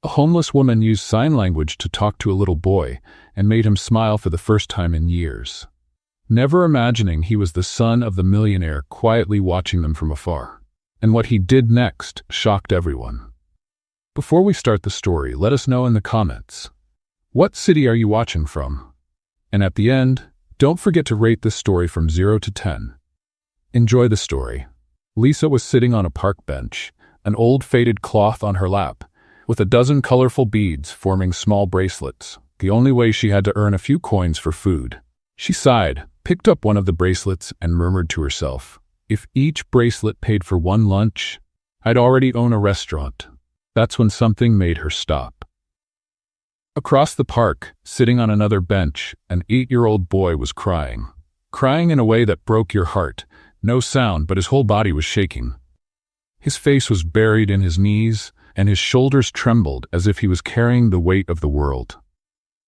A homeless woman used sign language to talk to a little boy and made him smile for the first time in years, never imagining he was the son of the millionaire quietly watching them from afar. And what he did next shocked everyone. Before we start the story, let us know in the comments, what city are you watching from? And at the end, don't forget to rate this story from 0 to 10. Enjoy the story. Lisa was sitting on a park bench, an old faded cloth on her lap, with a dozen colorful beads forming small bracelets, the only way she had to earn a few coins for food. She sighed, picked up one of the bracelets, and murmured to herself, if each bracelet paid for one lunch, I'd already own a restaurant. That's when something made her stop. Across the park, sitting on another bench, an 8-year-old boy was crying. Crying in a way that broke your heart. No sound, but his whole body was shaking. His face was buried in his knees, and his shoulders trembled as if he was carrying the weight of the world.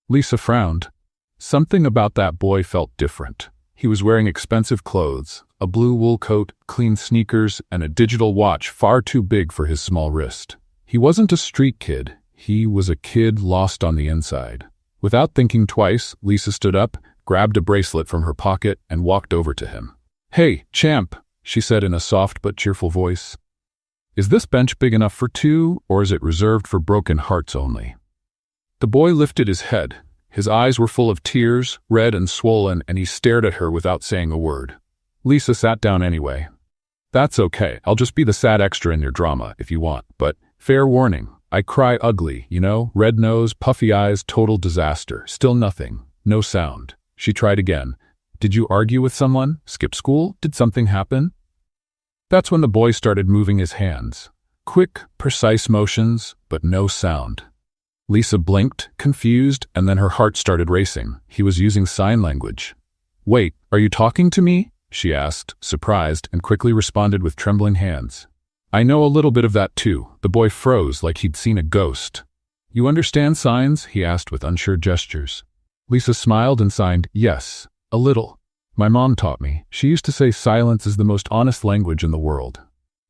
Lisa frowned. Something about that boy felt different. He was wearing expensive clothes, a blue wool coat, clean sneakers, and a digital watch far too big for his small wrist. He wasn't a street kid. He was a kid lost on the inside. Without thinking twice, Lisa stood up, grabbed a bracelet from her pocket, and walked over to him. "Hey, champ," she said in a soft but cheerful voice. "Is this bench big enough for two, or is it reserved for broken hearts only?" The boy lifted his head. His eyes were full of tears, red and swollen, and he stared at her without saying a word. Lisa sat down anyway. "That's okay, I'll just be the sad extra in your drama if you want, but fair warning, I cry ugly, you know, red nose, puffy eyes, total disaster, still nothing, no sound." She tried again. "Did you argue with someone? Skip school? Did something happen?" That's when the boy started moving his hands. Quick, precise motions, but no sound. Lisa blinked, confused, and then her heart started racing. He was using sign language. "Wait, are you talking to me?" she asked, surprised, and quickly responded with trembling hands. "I know a little bit of that too." The boy froze like he'd seen a ghost. "You understand signs?" he asked with unsure gestures. Lisa smiled and signed, "Yes, a little. My mom taught me. She used to say silence is the most honest language in the world."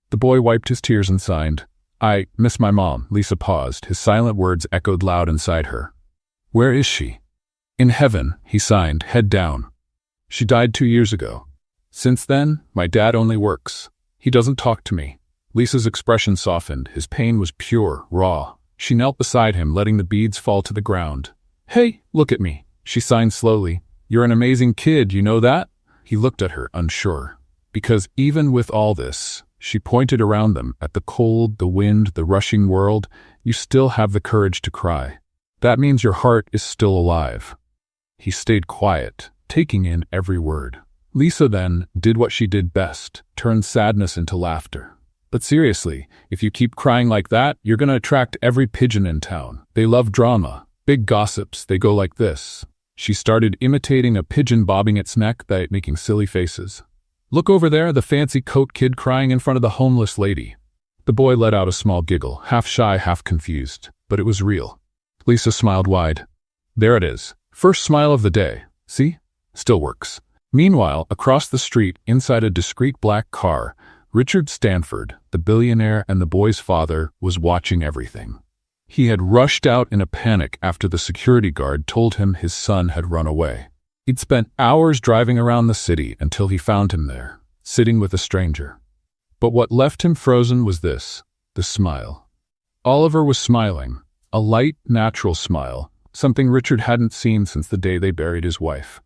The boy wiped his tears and signed, "I miss my mom." Lisa paused. His silent words echoed loud inside her. "Where is she?" "In heaven," he signed, head down. "She died 2 years ago. Since then, my dad only works. He doesn't talk to me." Lisa's expression softened. His pain was pure, raw. She knelt beside him, letting the beads fall to the ground. "Hey, look at me," she signed slowly. "You're an amazing kid, you know that?" He looked at her, unsure. Because even with all this, she pointed around them, at the cold, the wind, the rushing world, you still have the courage to cry. That means your heart is still alive. He stayed quiet, taking in every word. Lisa then did what she did best, turned sadness into laughter. "But seriously, if you keep crying like that, you're gonna attract every pigeon in town. They love drama, big gossips, they go like this." She started imitating a pigeon bobbing its neck, making silly faces. "Look over there, the fancy coat kid crying in front of the homeless lady." The boy let out a small giggle, half shy, half confused, but it was real. Lisa smiled wide. "There it is. First smile of the day. See? Still works." Meanwhile, across the street, inside a discreet black car, Richard Stanford, the billionaire and the boy's father, was watching everything. He had rushed out in a panic after the security guard told him his son had run away. He'd spent hours driving around the city until he found him there, sitting with a stranger. But what left him frozen was this, the smile. Oliver was smiling, a light, natural smile, something Richard hadn't seen since the day they buried his wife.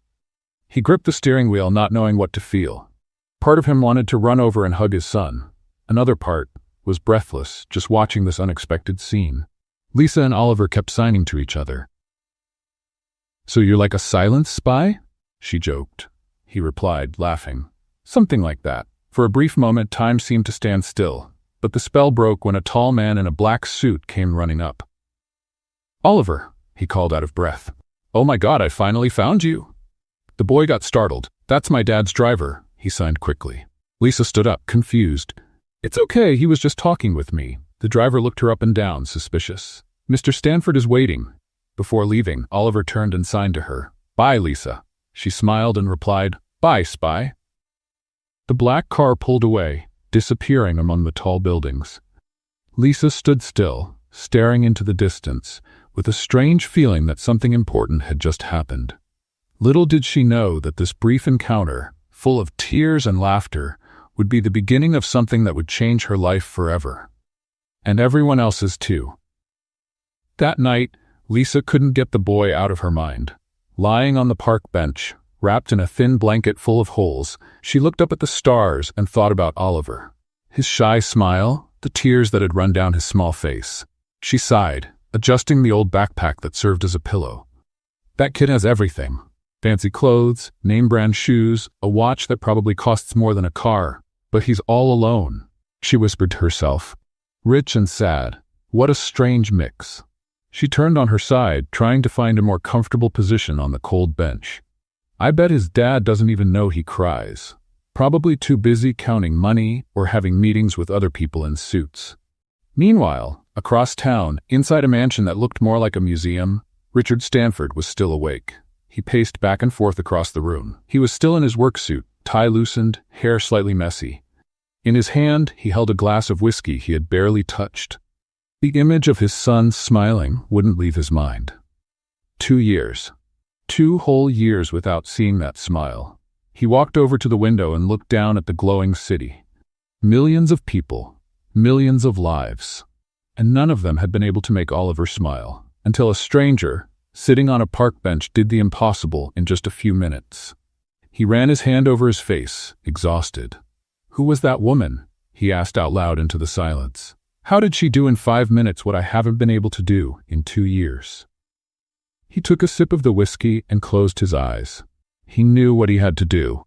He gripped the steering wheel, not knowing what to feel. Part of him wanted to run over and hug his son. Another part was breathless, just watching this unexpected scene. Lisa and Oliver kept signing to each other. "So you're like a silence spy?" she joked. He replied, laughing. "Something like that." For a brief moment, time seemed to stand still, but the spell broke when a tall man in a black suit came running up. "Oliver," he called out of breath. "Oh my God, I finally found you." The boy got startled. "That's my dad's driver," he signed quickly. Lisa stood up, confused. "It's okay, he was just talking with me." The driver looked her up and down, suspicious. "Mr. Stanford is waiting." Before leaving, Oliver turned and signed to her. "Bye, Lisa." She smiled and replied, "Bye, spy." The black car pulled away, disappearing among the tall buildings. Lisa stood still, staring into the distance, with a strange feeling that something important had just happened. Little did she know that this brief encounter, full of tears and laughter, would be the beginning of something that would change her life forever. And everyone else's too. That night, Lisa couldn't get the boy out of her mind. Lying on the park bench, wrapped in a thin blanket full of holes, she looked up at the stars and thought about Oliver. His shy smile, the tears that had run down his small face. She sighed, adjusting the old backpack that served as a pillow. That kid has everything. Fancy clothes, name-brand shoes, a watch that probably costs more than a car. But he's all alone, she whispered to herself. Rich and sad. What a strange mix. She turned on her side, trying to find a more comfortable position on the cold bench. I bet his dad doesn't even know he cries. Probably too busy counting money or having meetings with other people in suits. Meanwhile, across town, inside a mansion that looked more like a museum, Richard Stanford was still awake. He paced back and forth across the room. He was still in his work suit, tie loosened, hair slightly messy. In his hand, he held a glass of whiskey he had barely touched. The image of his son smiling wouldn't leave his mind. 2 years. 2 whole years without seeing that smile. He walked over to the window and looked down at the glowing city. Millions of people, millions of lives. And none of them had been able to make Oliver smile, until a stranger, sitting on a park bench, did the impossible in just a few minutes. He ran his hand over his face, exhausted. Who was that woman? He asked out loud into the silence. How did she do in 5 minutes what I haven't been able to do in 2 years? He took a sip of the whiskey and closed his eyes. He knew what he had to do.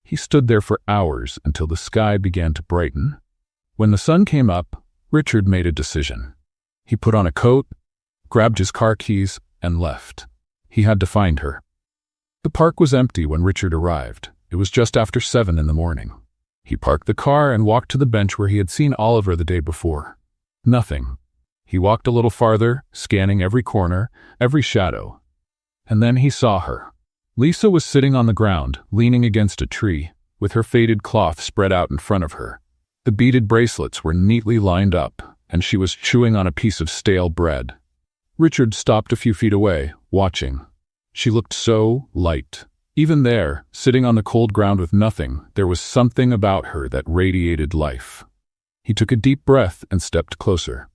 He stood there for hours until the sky began to brighten. When the sun came up, Richard made a decision. He put on a coat, grabbed his car keys, and left. He had to find her. The park was empty when Richard arrived. It was just after 7 in the morning. He parked the car and walked to the bench where he had seen Oliver the day before. Nothing. He walked a little farther, scanning every corner, every shadow. And then he saw her. Lisa was sitting on the ground, leaning against a tree, with her faded cloth spread out in front of her. The beaded bracelets were neatly lined up, and she was chewing on a piece of stale bread. Richard stopped a few feet away, watching. She looked so light. Even there, sitting on the cold ground with nothing, there was something about her that radiated life. He took a deep breath and stepped closer.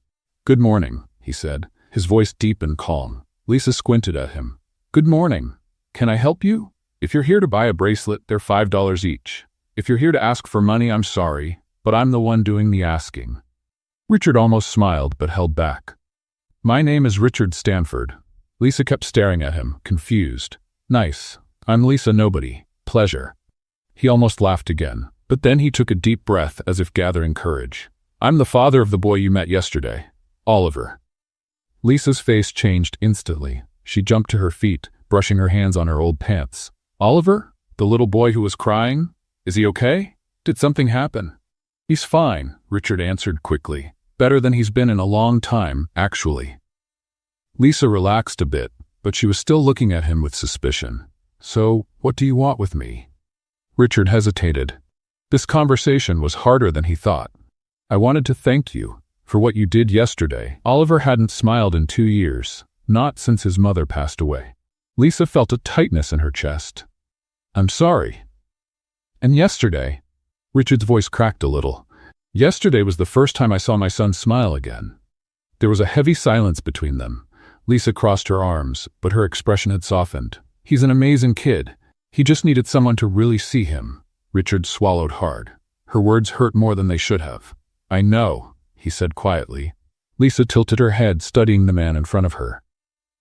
"Good morning," he said, his voice deep and calm. Lisa squinted at him. "Good morning. Can I help you? If you're here to buy a bracelet, they're $5 each. If you're here to ask for money, I'm sorry, but I'm the one doing the asking." Richard almost smiled but held back. "My name is Richard Stanford." Lisa kept staring at him, confused. "Nice. I'm Lisa Nobody. Pleasure." He almost laughed again, but then he took a deep breath as if gathering courage. "I'm the father of the boy you met yesterday, Oliver." Lisa's face changed instantly. She jumped to her feet, brushing her hands on her old pants. "Oliver? The little boy who was crying? Is he okay? Did something happen?" "He's fine," Richard answered quickly. "Better than he's been in a long time, actually." Lisa relaxed a bit, but she was still looking at him with suspicion. "So, what do you want with me?" Richard hesitated. This conversation was harder than he thought. "I wanted to thank you for what you did yesterday." Oliver hadn't smiled in 2 years, not since his mother passed away. Lisa felt a tightness in her chest. "I'm sorry." "And yesterday?" Richard's voice cracked a little. "Yesterday was the first time I saw my son smile again." There was a heavy silence between them. Lisa crossed her arms, but her expression had softened. "He's an amazing kid. He just needed someone to really see him." Richard swallowed hard. Her words hurt more than they should have. "I know," he said quietly. Lisa tilted her head, studying the man in front of her.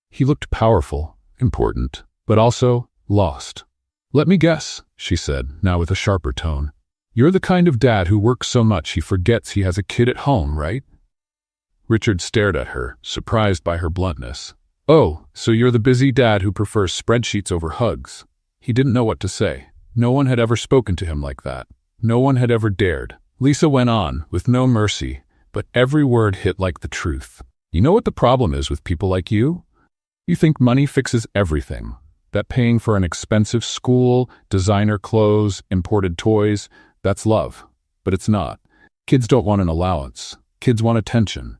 He looked powerful, important, but also lost. "Let me guess," she said, now with a sharper tone. "You're the kind of dad who works so much he forgets he has a kid at home, right?" Richard stared at her, surprised by her bluntness. "Oh, so you're the busy dad who prefers spreadsheets over hugs." He didn't know what to say. No one had ever spoken to him like that. No one had ever dared. Lisa went on, with no mercy, but every word hit like the truth. "You know what the problem is with people like you? You think money fixes everything. That paying for an expensive school, designer clothes, imported toys, that's love. But it's not. Kids don't want an allowance. Kids want attention.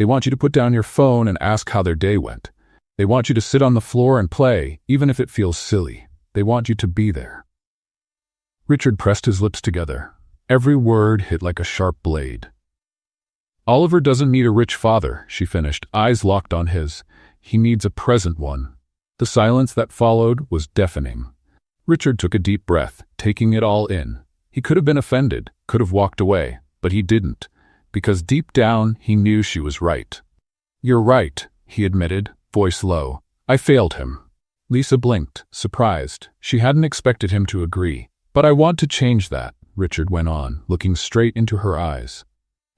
They want you to put down your phone and ask how their day went. They want you to sit on the floor and play, even if it feels silly. They want you to be there. Richard pressed his lips together. Every word hit like a sharp blade. Oliver doesn't need a rich father, she finished, eyes locked on his. He needs a present one. The silence that followed was deafening. Richard took a deep breath, taking it all in. He could have been offended, could have walked away, but he didn't, because deep down he knew she was right. "You're right," he admitted, voice low. "I failed him." Lisa blinked, surprised. She hadn't expected him to agree. "But I want to change that," Richard went on, looking straight into her eyes.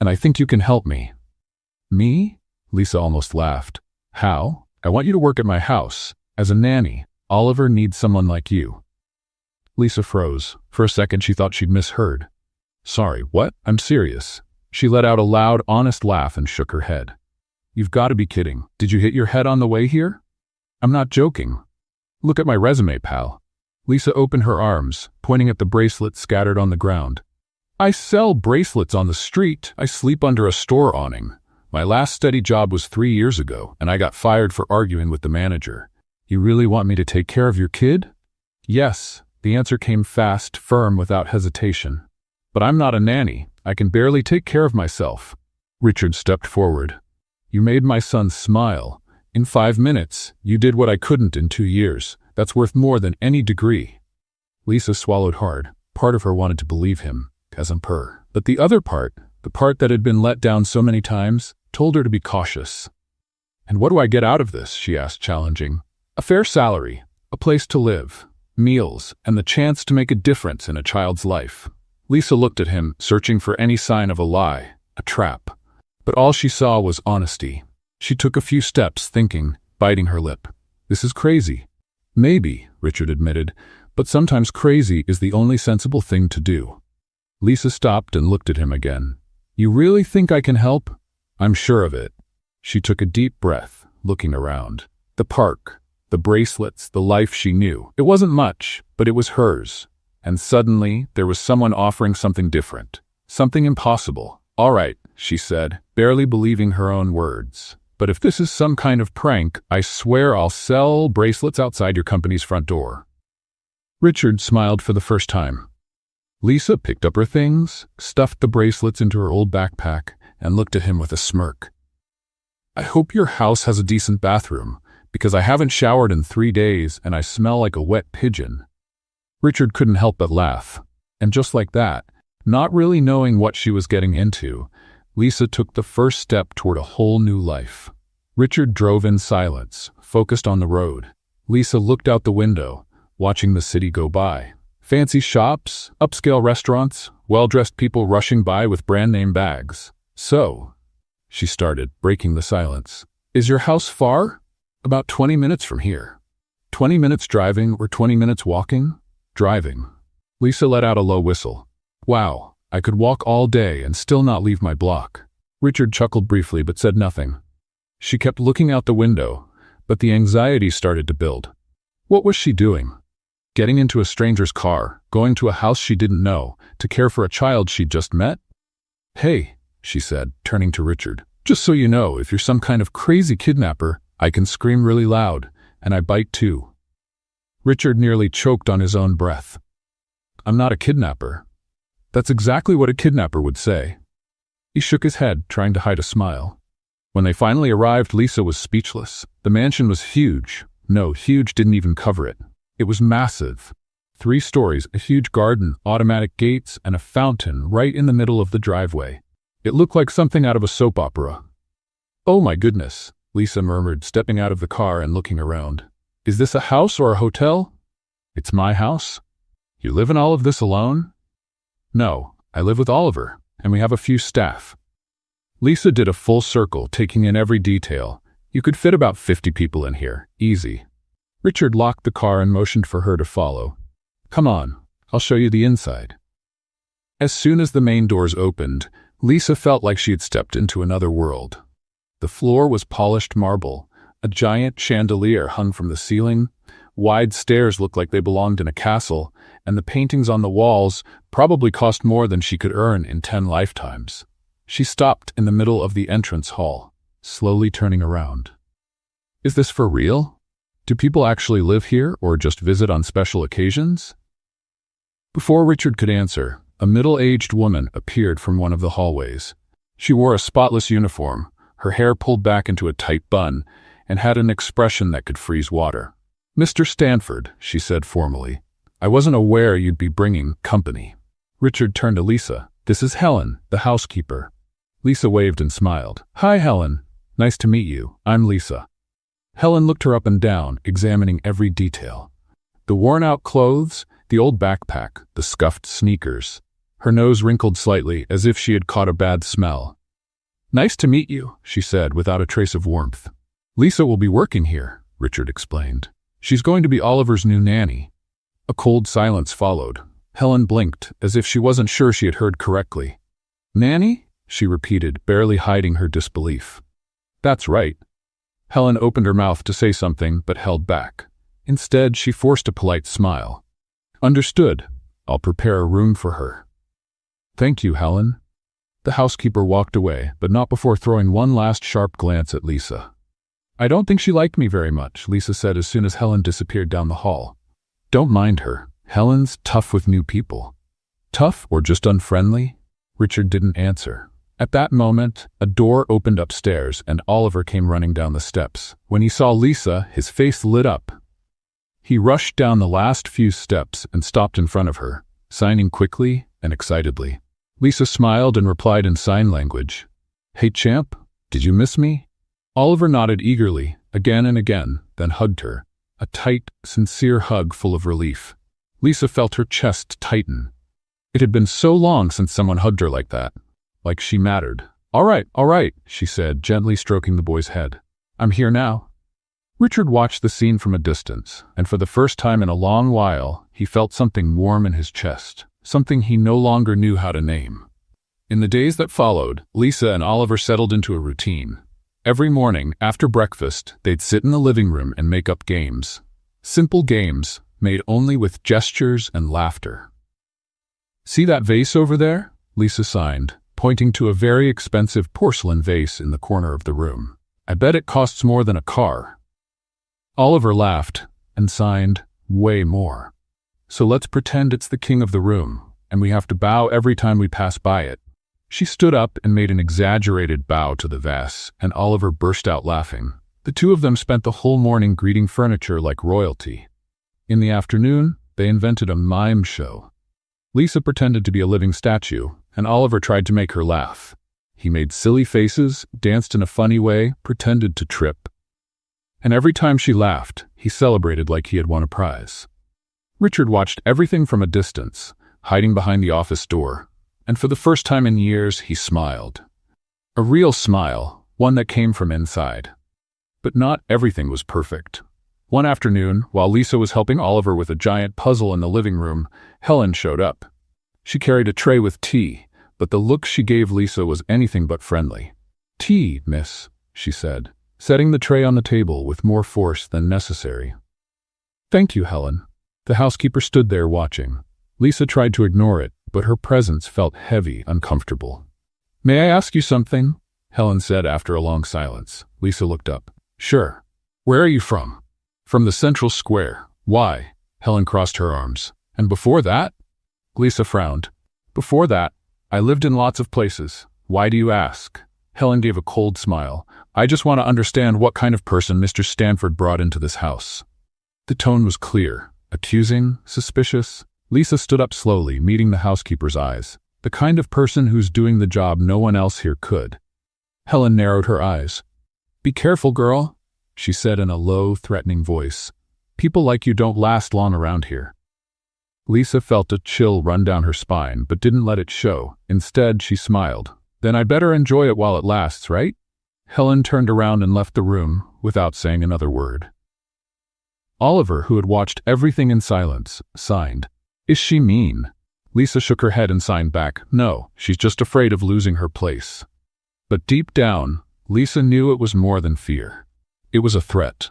"And I think you can help me." "Me?" Lisa almost laughed. "How?" "I want you to work at my house, as a nanny. Oliver needs someone like you." Lisa froze. For a second she thought she'd misheard. "Sorry, what? I'm serious." She let out a loud, honest laugh and shook her head. "You've got to be kidding. Did you hit your head on the way here?" "I'm not joking. Look at my resume, pal." Lisa opened her arms, pointing at the bracelets scattered on the ground. "I sell bracelets on the street. I sleep under a store awning. My last steady job was 3 years ago, and I got fired for arguing with the manager. You really want me to take care of your kid?" "Yes." The answer came fast, firm, without hesitation. "But I'm not a nanny. I can barely take care of myself." Richard stepped forward. "You made my son smile. In 5 minutes, you did what I couldn't in 2 years. That's worth more than any degree." Lisa swallowed hard. Part of her wanted to believe him, as in her. But the other part, the part that had been let down so many times, told her to be cautious. "And what do I get out of this?" she asked, challenging. "A fair salary, a place to live, meals, and the chance to make a difference in a child's life." Lisa looked at him, searching for any sign of a lie, a trap. But all she saw was honesty. She took a few steps, thinking, biting her lip. "This is crazy." "Maybe," Richard admitted, "but sometimes crazy is the only sensible thing to do." Lisa stopped and looked at him again. "You really think I can help?" "I'm sure of it." She took a deep breath, looking around. The park, the bracelets, the life she knew. It wasn't much, but it was hers. And suddenly, there was someone offering something different. Something impossible. "All right," she said, barely believing her own words. "But if this is some kind of prank, I swear I'll sell bracelets outside your company's front door." Richard smiled for the first time. Lisa picked up her things, stuffed the bracelets into her old backpack, and looked at him with a smirk. "I hope your house has a decent bathroom, because I haven't showered in 3 days and I smell like a wet pigeon." Richard couldn't help but laugh. And just like that, not really knowing what she was getting into, Lisa took the first step toward a whole new life. Richard drove in silence, focused on the road. Lisa looked out the window, watching the city go by. Fancy shops, upscale restaurants, well-dressed people rushing by with brand-name bags. "So," she started, breaking the silence, "is your house far?" "About 20 minutes from here." 20 minutes driving or 20 minutes walking? Driving. Lisa let out a low whistle. "Wow, I could walk all day and still not leave my block." Richard chuckled briefly but said nothing. She kept looking out the window, but the anxiety started to build. What was she doing? Getting into a stranger's car, going to a house she didn't know, to care for a child she'd just met? "Hey," she said, turning to Richard, "just so you know, if you're some kind of crazy kidnapper, I can scream really loud, and I bite too." Richard nearly choked on his own breath. "I'm not a kidnapper." That's exactly what a kidnapper would say. He shook his head, trying to hide a smile. When they finally arrived, Lisa was speechless. The mansion was huge. No, huge didn't even cover it. It was massive. 3 stories, a huge garden, automatic gates, and a fountain right in the middle of the driveway. It looked like something out of a soap opera. "Oh my goodness," Lisa murmured, stepping out of the car and looking around. "Is this a house or a hotel?" "It's my house." "You live in all of this alone?" "No, I live with Oliver, and we have a few staff." Lisa did a full circle, taking in every detail. "You could fit about 50 people in here, easy." Richard locked the car and motioned for her to follow. "Come on, I'll show you the inside." As soon as the main doors opened, Lisa felt like she had stepped into another world. The floor was polished marble. A giant chandelier hung from the ceiling. Wide stairs looked like they belonged in a castle, and the paintings on the walls probably cost more than she could earn in 10 lifetimes. She stopped in the middle of the entrance hall. slowly turning around. Is this for real? Do people actually live here or just visit on special occasions? Before Richard could answer, a middle-aged woman appeared from one of the hallways. She wore a spotless uniform, her hair pulled back into a tight bun, and had an expression that could freeze water. "Mr. Stanford," she said formally, "I wasn't aware you'd be bringing company." Richard turned to Lisa. "This is Helen, the housekeeper." Lisa waved and smiled. "Hi, Helen. Nice to meet you. I'm Lisa." Helen looked her up and down, examining every detail. The worn-out clothes, the old backpack, the scuffed sneakers. Her nose wrinkled slightly, as if she had caught a bad smell. "Nice to meet you," she said, without a trace of warmth. "Lisa will be working here," Richard explained. "She's going to be Oliver's new nanny." A cold silence followed. Helen blinked, as if she wasn't sure she had heard correctly. "Nanny?" she repeated, barely hiding her disbelief. "That's right." Helen opened her mouth to say something, but held back. Instead, she forced a polite smile. "Understood. I'll prepare a room for her." "Thank you, Helen." The housekeeper walked away, but not before throwing one last sharp glance at Lisa. "I don't think she liked me very much," Lisa said as soon as Helen disappeared down the hall. "Don't mind her. Helen's tough with new people." "Tough or just unfriendly?" Richard didn't answer. At that moment, a door opened upstairs and Oliver came running down the steps. When he saw Lisa, his face lit up. He rushed down the last few steps and stopped in front of her, signing quickly and excitedly. Lisa smiled and replied in sign language. "Hey, champ, did you miss me?" Oliver nodded eagerly, again and again, then hugged her. A tight, sincere hug full of relief. Lisa felt her chest tighten. It had been so long since someone hugged her like that. Like she mattered. All right, she said, gently stroking the boy's head. "I'm here now." Richard watched the scene from a distance, and for the first time in a long while, he felt something warm in his chest, something he no longer knew how to name. In the days that followed, Lisa and Oliver settled into a routine. Every morning, after breakfast, they'd sit in the living room and make up games. Simple games, made only with gestures and laughter. "See that vase over there?" Lisa signed, pointing to a very expensive porcelain vase in the corner of the room. "I bet it costs more than a car." Oliver laughed and signed, "Way more. So let's pretend it's the king of the room, and we have to bow every time we pass by it." She stood up and made an exaggerated bow to the vase, and Oliver burst out laughing. The two of them spent the whole morning greeting furniture like royalty. In the afternoon, they invented a mime show. Lisa pretended to be a living statue, and Oliver tried to make her laugh. He made silly faces, danced in a funny way, pretended to trip. And every time she laughed, he celebrated like he had won a prize. Richard watched everything from a distance, hiding behind the office door, and for the first time in years, he smiled. A real smile, one that came from inside. But not everything was perfect. One afternoon, while Lisa was helping Oliver with a giant puzzle in the living room, Helen showed up. She carried a tray with tea, but the look she gave Lisa was anything but friendly. "Tea, miss," she said, setting the tray on the table with more force than necessary. "Thank you, Helen." The housekeeper stood there watching. Lisa tried to ignore it, but her presence felt heavy, uncomfortable. "May I ask you something?" Helen said after a long silence. Lisa looked up. "Sure. Where are you from?" "From the Central Square." "Why?" Helen crossed her arms. "And before that?" Lisa frowned. "Before that, I lived in lots of places. Why do you ask?" Helen gave a cold smile. "I just want to understand what kind of person Mr. Stanford brought into this house." The tone was clear, accusing, suspicious. Lisa stood up slowly, meeting the housekeeper's eyes. "The kind of person who's doing the job no one else here could." Helen narrowed her eyes. "Be careful, girl," she said in a low, threatening voice. "People like you don't last long around here." Lisa felt a chill run down her spine, but didn't let it show. Instead, she smiled. "Then I better enjoy it while it lasts, right?" Helen turned around and left the room, without saying another word. Oliver, who had watched everything in silence, signed. "Is she mean?" Lisa shook her head and signed back. "No, she's just afraid of losing her place." But deep down, Lisa knew it was more than fear. It was a threat.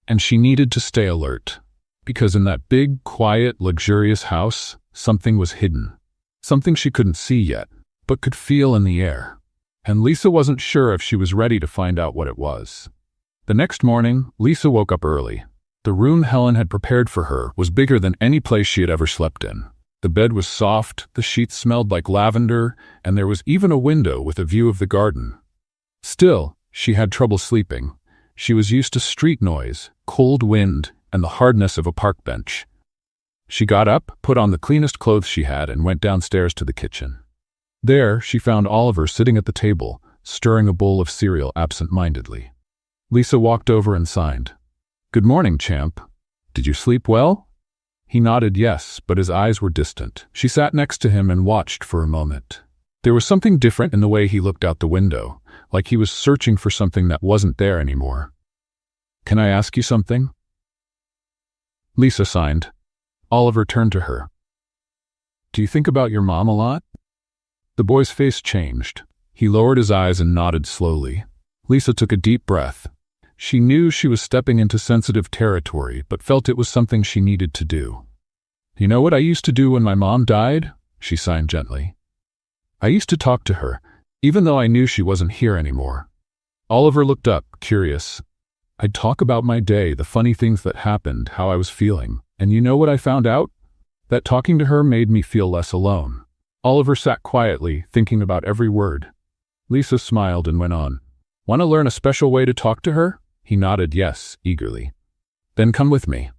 And she needed to stay alert. Because in that big, quiet, luxurious house, something was hidden. Something she couldn't see yet, but could feel in the air. and Lisa wasn't sure if she was ready to find out what it was. The next morning, Lisa woke up early. The room Helen had prepared for her was bigger than any place she had ever slept in. The bed was soft, the sheets smelled like lavender, and there was even a window with a view of the garden. Still, she had trouble sleeping. She was used to street noise, cold wind, and the hardness of a park bench. She got up, put on the cleanest clothes she had, and went downstairs to the kitchen. There, she found Oliver sitting at the table, stirring a bowl of cereal absent-mindedly. Lisa walked over and signed. "Good morning, champ. Did you sleep well?" He nodded yes, but his eyes were distant. She sat next to him and watched for a moment. There was something different in the way he looked out the window, like he was searching for something that wasn't there anymore. "Can I ask you something?" Lisa signed. Oliver turned to her. "Do you think about your mom a lot?" The boy's face changed. He lowered his eyes and nodded slowly. Lisa took a deep breath. She knew she was stepping into sensitive territory, but felt it was something she needed to do. "You know what I used to do when my mom died?" she signed gently. "I used to talk to her, even though I knew she wasn't here anymore." Oliver looked up, curious. "I'd talk about my day, the funny things that happened, how I was feeling. And you know what I found out? That talking to her made me feel less alone." Oliver sat quietly, thinking about every word. Lisa smiled and went on. "Want to learn a special way to talk to her?" He nodded yes, eagerly. "Then come with me."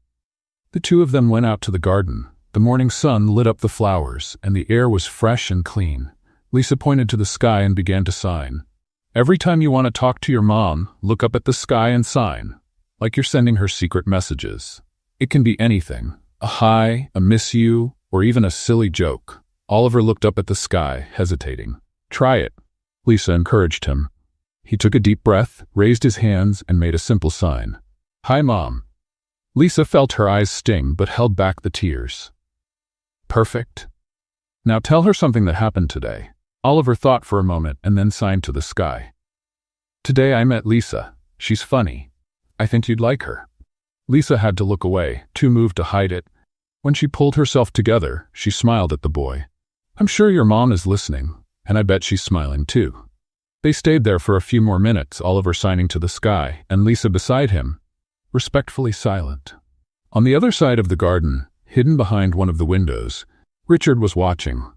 The two of them went out to the garden. The morning sun lit up the flowers, and the air was fresh and clean. Lisa pointed to the sky and began to sign. "Every time you want to talk to your mom, look up at the sky and sign, like you're sending her secret messages. It can be anything, a hi, a miss you, or even a silly joke." Oliver looked up at the sky, hesitating. "Try it," Lisa encouraged him. He took a deep breath, raised his hands, and made a simple sign. "Hi, Mom." Lisa felt her eyes sting, but held back the tears. "Perfect. Now tell her something that happened today." Oliver thought for a moment and then signed to the sky. "Today I met Lisa. She's funny. I think you'd like her." Lisa had to look away, too moved to hide it. When she pulled herself together, she smiled at the boy. "I'm sure your mom is listening, and I bet she's smiling too." They stayed there for a few more minutes, Oliver signing to the sky, and Lisa beside him, respectfully silent. On the other side of the garden, hidden behind one of the windows, Richard was watching.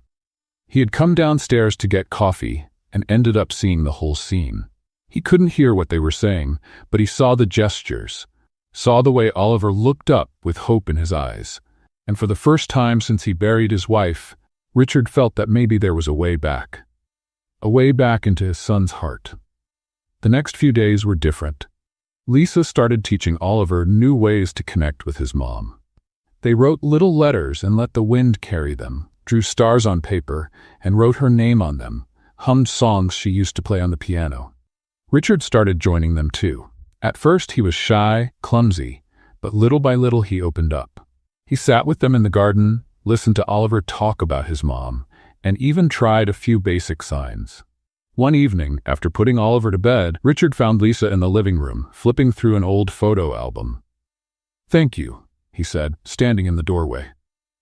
He had come downstairs to get coffee and ended up seeing the whole scene. He couldn't hear what they were saying, but he saw the gestures, saw the way Oliver looked up with hope in his eyes. And for the first time since he buried his wife, Richard felt that maybe there was a way back. A way back into his son's heart. The next few days were different. Lisa started teaching Oliver new ways to connect with his mom. They wrote little letters and let the wind carry them, drew stars on paper, and wrote her name on them, hummed songs she used to play on the piano. Richard started joining them too. At first he was shy, clumsy, but little by little he opened up. He sat with them in the garden, listened to Oliver talk about his mom, and even tried a few basic signs. One evening, after putting Oliver to bed, Richard found Lisa in the living room, flipping through an old photo album. "Thank you," he said, standing in the doorway.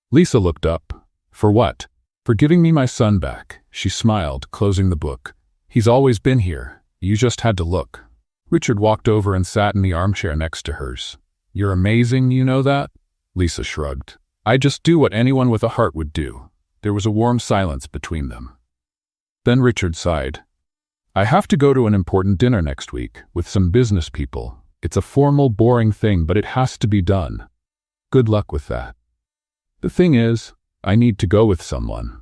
Lisa looked up. "For what?" "For giving me my son back," she smiled, closing the book. "He's always been here. You just had to look." Richard walked over and sat in the armchair next to hers. "You're amazing, you know that?" Lisa shrugged. "I just do what anyone with a heart would do." There was a warm silence between them. Then Richard sighed. "I have to go to an important dinner next week with some business people. It's a formal, boring thing, but it has to be done. Good luck with that. The thing is, I need to go with someone."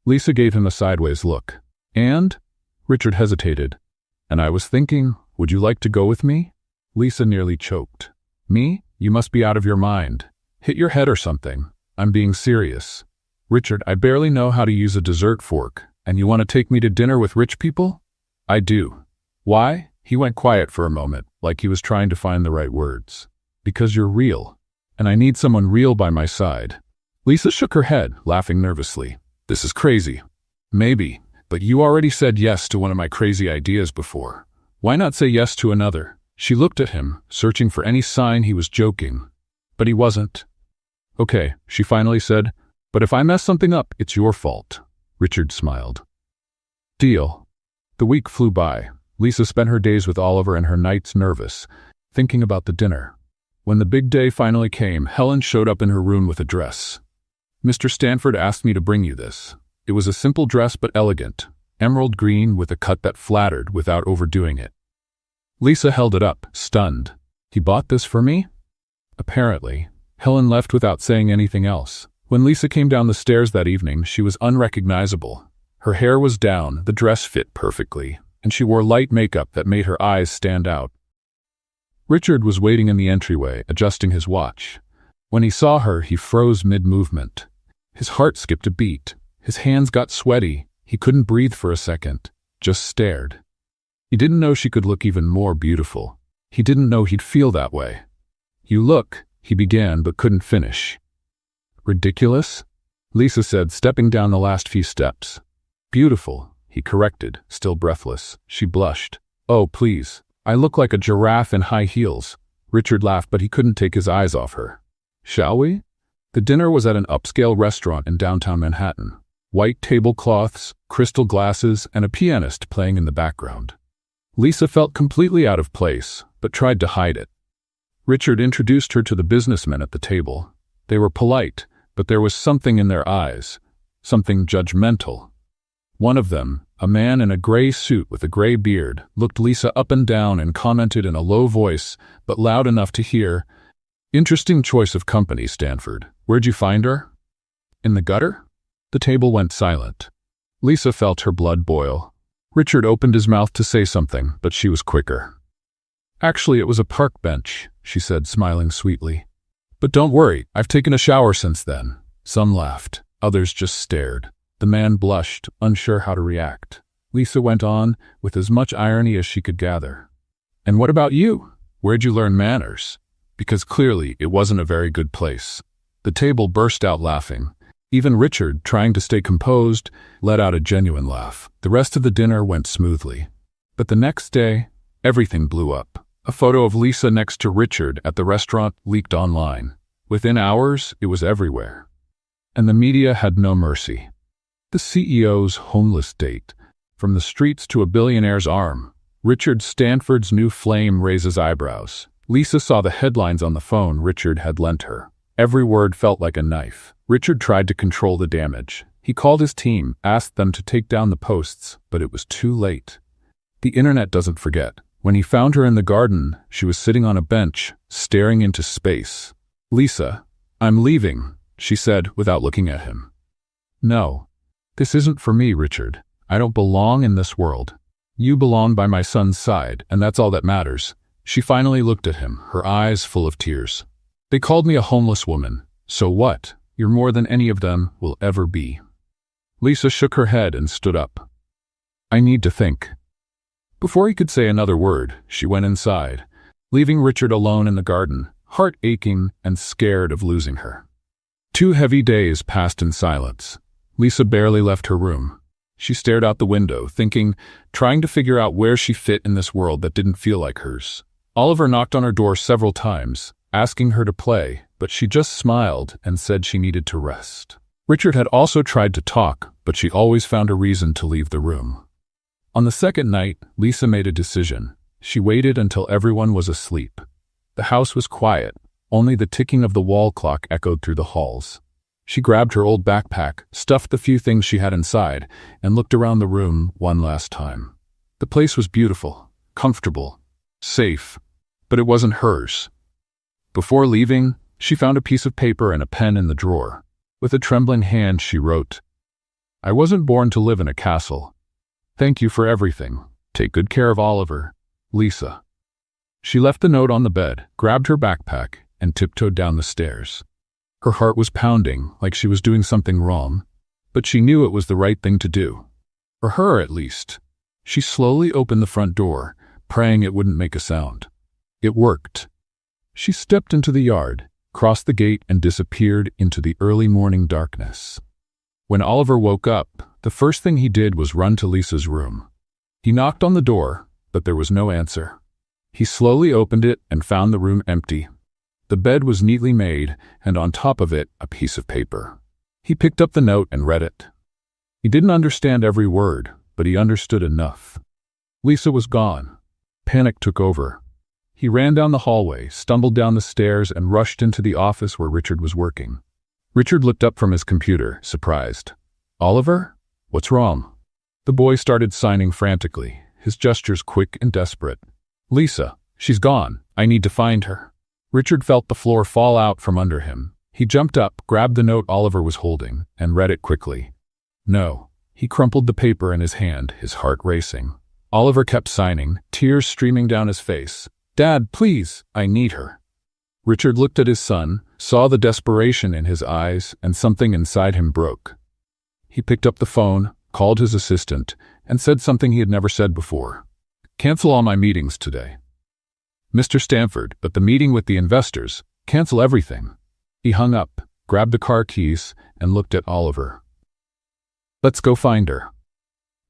Lisa gave him a sideways look. "And?" Richard hesitated. "And I was thinking, would you like to go with me?" Lisa nearly choked. "Me? You must be out of your mind. Hit your head or something. I'm being serious." "Richard, I barely know how to use a dessert fork, and you want to take me to dinner with rich people?" "I do." "Why?" He went quiet for a moment, like he was trying to find the right words. "Because you're real, and I need someone real by my side." Lisa shook her head, laughing nervously. "This is crazy." "Maybe, but you already said yes to one of my crazy ideas before. Why not say yes to another?" She looked at him, searching for any sign he was joking. But he wasn't. "Okay," she finally said. "But if I mess something up, it's your fault." Richard smiled. "Deal." The week flew by. Lisa spent her days with Oliver and her nights nervous, thinking about the dinner. When the big day finally came, Helen showed up in her room with a dress. "Mr. Stanford asked me to bring you this." It was a simple dress but elegant, emerald green with a cut that flattered without overdoing it. Lisa held it up, stunned. "He bought this for me?" Apparently. Helen left without saying anything else. When Lisa came down the stairs that evening, she was unrecognizable. Her hair was down, the dress fit perfectly, and she wore light makeup that made her eyes stand out. Richard was waiting in the entryway, adjusting his watch. When he saw her, he froze mid-movement. His heart skipped a beat. His hands got sweaty. He couldn't breathe for a second, just stared. He didn't know she could look even more beautiful. He didn't know he'd feel that way. "You look," he began but couldn't finish. "Ridiculous?" Lisa said, stepping down the last few steps. "Beautiful," he corrected, still breathless. She blushed. "Oh, please. I look like a giraffe in high heels." Richard laughed, but he couldn't take his eyes off her. "Shall we?" The dinner was at an upscale restaurant in downtown Manhattan. White tablecloths, crystal glasses, and a pianist playing in the background. Lisa felt completely out of place, but tried to hide it. Richard introduced her to the businessmen at the table. They were polite, but there was something in their eyes, something judgmental. One of them, a man in a gray suit with a gray beard, looked Lisa up and down and commented in a low voice, but loud enough to hear, "Interesting choice of company, Stanford. Where'd you find her?" "In the gutter?" The table went silent. Lisa felt her blood boil. Richard opened his mouth to say something, but she was quicker. "Actually, it was a park bench," she said, smiling sweetly. "But don't worry, I've taken a shower since then." Some laughed, others just stared. The man blushed, unsure how to react. Lisa went on, with as much irony as she could gather. "And what about you? Where'd you learn manners?" Because clearly it wasn't a very good place. The table burst out laughing. Even Richard, trying to stay composed, let out a genuine laugh. The rest of the dinner went smoothly. But the next day, everything blew up. A photo of Lisa next to Richard at the restaurant leaked online. Within hours, it was everywhere. And the media had no mercy. The CEO's homeless date. From the streets to a billionaire's arm. Richard Stanford's new flame raises eyebrows. Lisa saw the headlines on the phone Richard had lent her. Every word felt like a knife. Richard tried to control the damage. He called his team, asked them to take down the posts, but it was too late. The internet doesn't forget. When he found her in the garden, she was sitting on a bench, staring into space. "Lisa, I'm leaving," she said without looking at him. "No. This isn't for me, Richard. I don't belong in this world. You belong by my son's side, and that's all that matters." She finally looked at him, her eyes full of tears. "They called me a homeless woman. So what? You're more than any of them will ever be." Lisa shook her head and stood up. "I need to think." Before he could say another word, she went inside, leaving Richard alone in the garden, heart aching and scared of losing her. 2 heavy days passed in silence. Lisa barely left her room. She stared out the window, thinking, trying to figure out where she fit in this world that didn't feel like hers. Oliver knocked on her door several times, asking her to play, but she just smiled and said she needed to rest. Richard had also tried to talk, but she always found a reason to leave the room. On the second night, Lisa made a decision. She waited until everyone was asleep. The house was quiet. Only the ticking of the wall clock echoed through the halls. She grabbed her old backpack, stuffed the few things she had inside, and looked around the room one last time. The place was beautiful, comfortable, safe, but it wasn't hers. Before leaving, she found a piece of paper and a pen in the drawer. With a trembling hand, she wrote, "I wasn't born to live in a castle. Thank you for everything. Take good care of Oliver. Lisa." She left the note on the bed, grabbed her backpack, and tiptoed down the stairs. Her heart was pounding, like she was doing something wrong, but she knew it was the right thing to do. For her, at least. She slowly opened the front door, praying it wouldn't make a sound. It worked. She stepped into the yard, crossed the gate, and disappeared into the early morning darkness. When Oliver woke up, the first thing he did was run to Lisa's room. He knocked on the door, but there was no answer. He slowly opened it and found the room empty. The bed was neatly made, and on top of it, a piece of paper. He picked up the note and read it. He didn't understand every word, but he understood enough. Lisa was gone. Panic took over. He ran down the hallway, stumbled down the stairs, and rushed into the office where Richard was working. Richard looked up from his computer, surprised. "Oliver? What's wrong?" The boy started signing frantically, his gestures quick and desperate. "Lisa, she's gone. I need to find her." Richard felt the floor fall out from under him. He jumped up, grabbed the note Oliver was holding, and read it quickly. No. He crumpled the paper in his hand, his heart racing. Oliver kept signing, tears streaming down his face. "Dad, please, I need her." Richard looked at his son, saw the desperation in his eyes, and something inside him broke. He picked up the phone, called his assistant, and said something he had never said before. "Cancel all my meetings today." "Mr. Stanford, but the meeting with the investors, cancel everything." He hung up, grabbed the car keys, and looked at Oliver. "Let's go find her."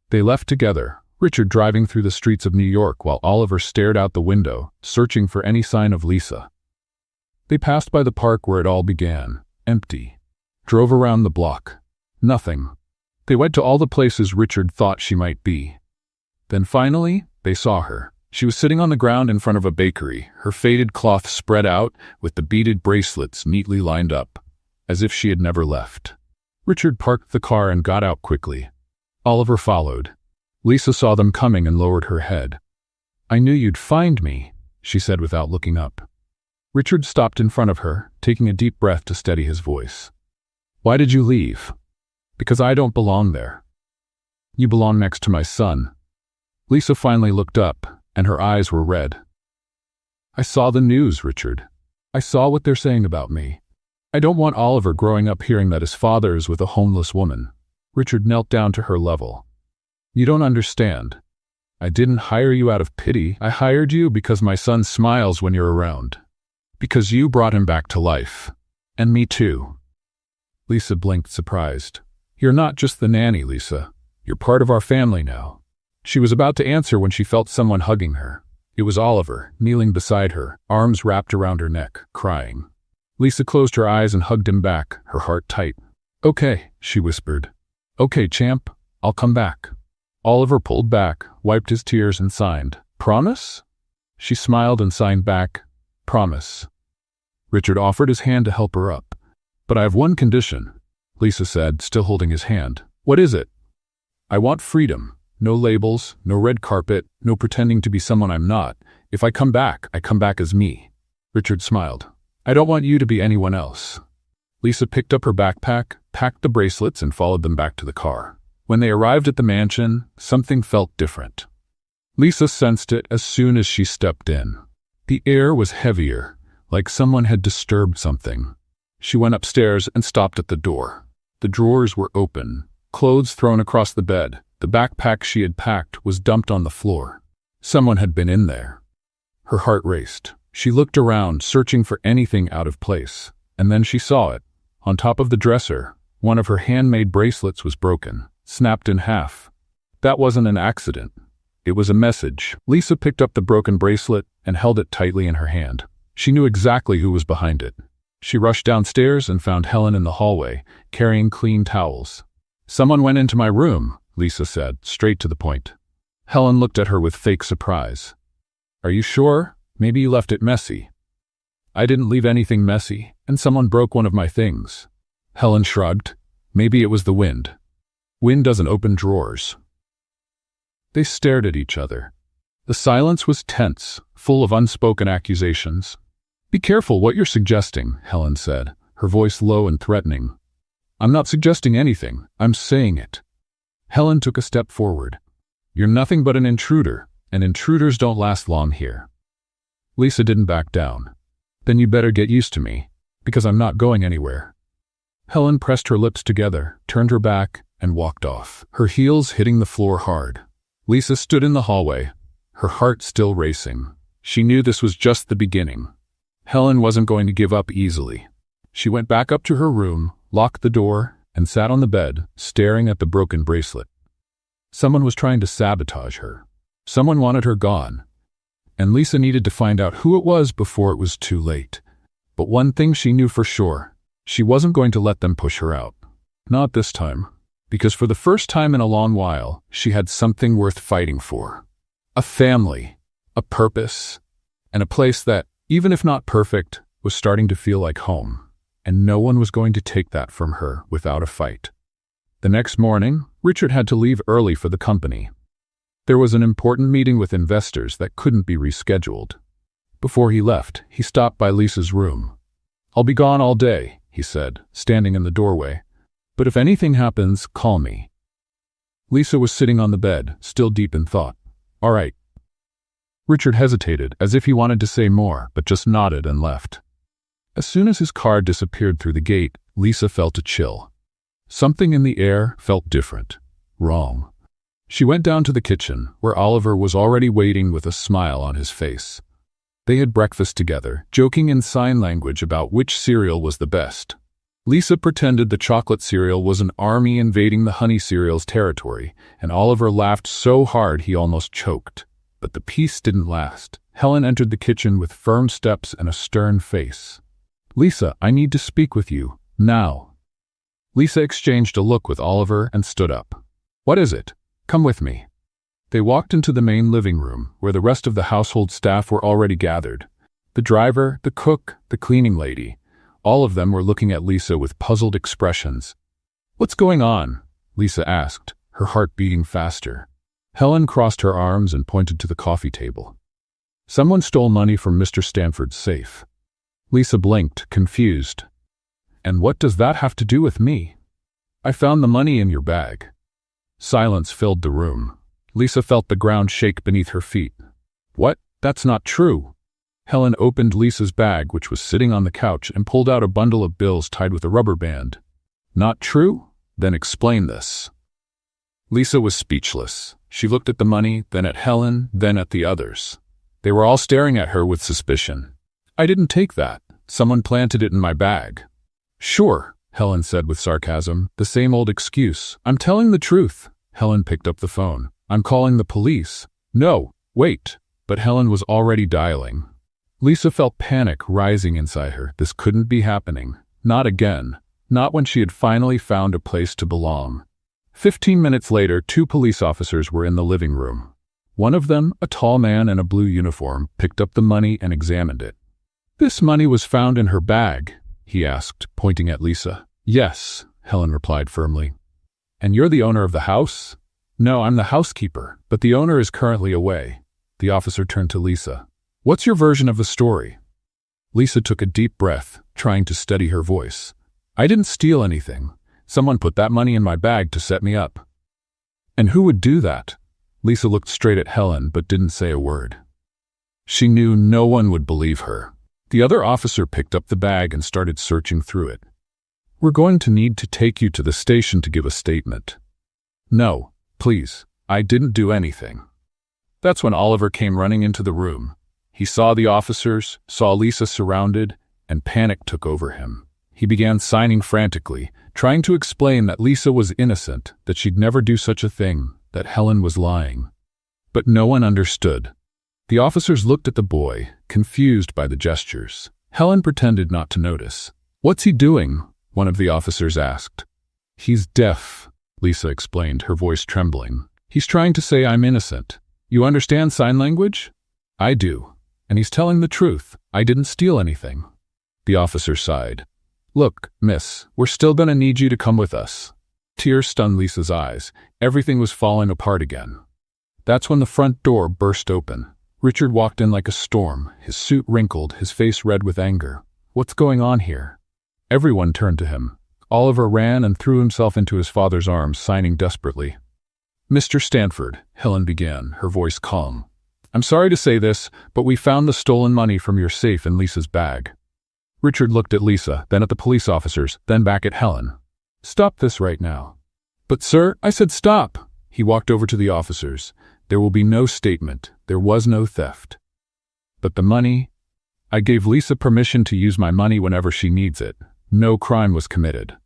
They left together, Richard driving through the streets of New York while Oliver stared out the window, searching for any sign of Lisa. They passed by the park where it all began, empty. Drove around the block. Nothing. They went to all the places Richard thought she might be. Then finally, they saw her. She was sitting on the ground in front of a bakery, her faded cloth spread out, with the beaded bracelets neatly lined up, as if she had never left. Richard parked the car and got out quickly. Oliver followed. Lisa saw them coming and lowered her head. "I knew you'd find me," she said without looking up. Richard stopped in front of her, taking a deep breath to steady his voice. "Why did you leave?" "Because I don't belong there." "You belong next to my son." Lisa finally looked up, and her eyes were red. "I saw the news, Richard. I saw what they're saying about me. I don't want Oliver growing up hearing that his father is with a homeless woman." Richard knelt down to her level. "You don't understand. I didn't hire you out of pity. I hired you because my son smiles when you're around. Because you brought him back to life. And me too." Lisa blinked, surprised. "You're not just the nanny, Lisa. You're part of our family now." She was about to answer when she felt someone hugging her. It was Oliver, kneeling beside her, arms wrapped around her neck, crying. Lisa closed her eyes and hugged him back, her heart tight. "Okay," she whispered. "Okay, champ, I'll come back." Oliver pulled back, wiped his tears, and signed. "Promise?" She smiled and signed back, "Promise." Richard offered his hand to help her up. "But I have one condition," Lisa said, still holding his hand. "What is it?" "I want freedom. No labels, no red carpet, no pretending to be someone I'm not. If I come back as me." Richard smiled. "I don't want you to be anyone else." Lisa picked up her backpack, packed the bracelets, and followed them back to the car. When they arrived at the mansion, something felt different. Lisa sensed it as soon as she stepped in. The air was heavier, like someone had disturbed something. She went upstairs and stopped at the door. The drawers were open, clothes thrown across the bed. The backpack she had packed was dumped on the floor. Someone had been in there. Her heart raced. She looked around, searching for anything out of place. And then she saw it. On top of the dresser, one of her handmade bracelets was broken, snapped in half. That wasn't an accident. It was a message. Lisa picked up the broken bracelet and held it tightly in her hand. She knew exactly who was behind it. She rushed downstairs and found Helen in the hallway, carrying clean towels. "Someone went into my room," Lisa said, straight to the point. Helen looked at her with fake surprise. "Are you sure? Maybe you left it messy." "I didn't leave anything messy, and someone broke one of my things." Helen shrugged. "Maybe it was the wind. Wind doesn't open drawers." They stared at each other. The silence was tense, full of unspoken accusations. "Be careful what you're suggesting," Helen said, her voice low and threatening. "I'm not suggesting anything. I'm saying it." Helen took a step forward. "You're nothing but an intruder, and intruders don't last long here." Lisa didn't back down. "Then you better get used to me, because I'm not going anywhere." Helen pressed her lips together, turned her back, and walked off, her heels hitting the floor hard. Lisa stood in the hallway, her heart still racing. She knew this was just the beginning. Helen wasn't going to give up easily. She went back up to her room, locked the door, and sat on the bed, staring at the broken bracelet. Someone was trying to sabotage her. Someone wanted her gone. And Lisa needed to find out who it was before it was too late. But one thing she knew for sure, she wasn't going to let them push her out. Not this time. Because for the first time in a long while, she had something worth fighting for. A family, a purpose, and a place that, even if not perfect, was starting to feel like home. And no one was going to take that from her without a fight. The next morning, Richard had to leave early for the company. There was an important meeting with investors that couldn't be rescheduled. Before he left, he stopped by Lisa's room. "I'll be gone all day," he said, standing in the doorway. "But if anything happens, call me." Lisa was sitting on the bed, still deep in thought. "All right." Richard hesitated, as if he wanted to say more, but just nodded and left. As soon as his car disappeared through the gate, Lisa felt a chill. Something in the air felt different, wrong. She went down to the kitchen, where Oliver was already waiting with a smile on his face. They had breakfast together, joking in sign language about which cereal was the best. Lisa pretended the chocolate cereal was an army invading the honey cereal's territory, and Oliver laughed so hard he almost choked. But the peace didn't last. Helen entered the kitchen with firm steps and a stern face. "Lisa, I need to speak with you, now." Lisa exchanged a look with Oliver and stood up. "What is it? Come with me." They walked into the main living room, where the rest of the household staff were already gathered. The driver, the cook, the cleaning lady. All of them were looking at Lisa with puzzled expressions. "What's going on?" Lisa asked, her heart beating faster. Helen crossed her arms and pointed to the coffee table. "Someone stole money from Mr. Stanford's safe." Lisa blinked, confused. "And what does that have to do with me?" "I found the money in your bag." Silence filled the room. Lisa felt the ground shake beneath her feet. "What? That's not true." Helen opened Lisa's bag, which was sitting on the couch, and pulled out a bundle of bills tied with a rubber band. "Not true? Then explain this." Lisa was speechless. She looked at the money, then at Helen, then at the others. They were all staring at her with suspicion. "I didn't take that. Someone planted it in my bag." "Sure," Helen said with sarcasm, "the same old excuse. I'm telling the truth." Helen picked up the phone. "I'm calling the police." "No, wait." But Helen was already dialing. Lisa felt panic rising inside her. This couldn't be happening. Not again. Not when she had finally found a place to belong. 15 minutes later, 2 police officers were in the living room. One of them, a tall man in a blue uniform, picked up the money and examined it. "This money was found in her bag?" he asked, pointing at Lisa. "Yes," Helen replied firmly. "And you're the owner of the house?" "No, I'm the housekeeper, but the owner is currently away." The officer turned to Lisa. "What's your version of the story?" Lisa took a deep breath, trying to steady her voice. "I didn't steal anything. Someone put that money in my bag to set me up." "And who would do that?" Lisa looked straight at Helen but didn't say a word. She knew no one would believe her. The other officer picked up the bag and started searching through it. "We're going to need to take you to the station to give a statement." "No, please, I didn't do anything." That's when Oliver came running into the room. He saw the officers, saw Lisa surrounded, and panic took over him. He began signing frantically, trying to explain that Lisa was innocent, that she'd never do such a thing, that Helen was lying. But no one understood. The officers looked at the boy, confused by the gestures. Helen pretended not to notice. "What's he doing?" one of the officers asked. "He's deaf," Lisa explained, her voice trembling. "He's trying to say I'm innocent. You understand sign language?" "I do. And he's telling the truth. I didn't steal anything." The officer sighed. "Look, miss, we're still gonna need you to come with us." Tears stung Lisa's eyes. Everything was falling apart again. That's when the front door burst open. Richard walked in like a storm, his suit wrinkled, his face red with anger. "What's going on here?" Everyone turned to him. Oliver ran and threw himself into his father's arms, signing desperately. "Mr. Stanford," Helen began, her voice calm. "I'm sorry to say this, but we found the stolen money from your safe in Lisa's bag." Richard looked at Lisa, then at the police officers, then back at Helen. "Stop this right now." "But sir, I said stop." He walked over to the officers. "There will be no statement. There was no theft." "But the money? I gave Lisa permission to use my money whenever she needs it. No crime was committed."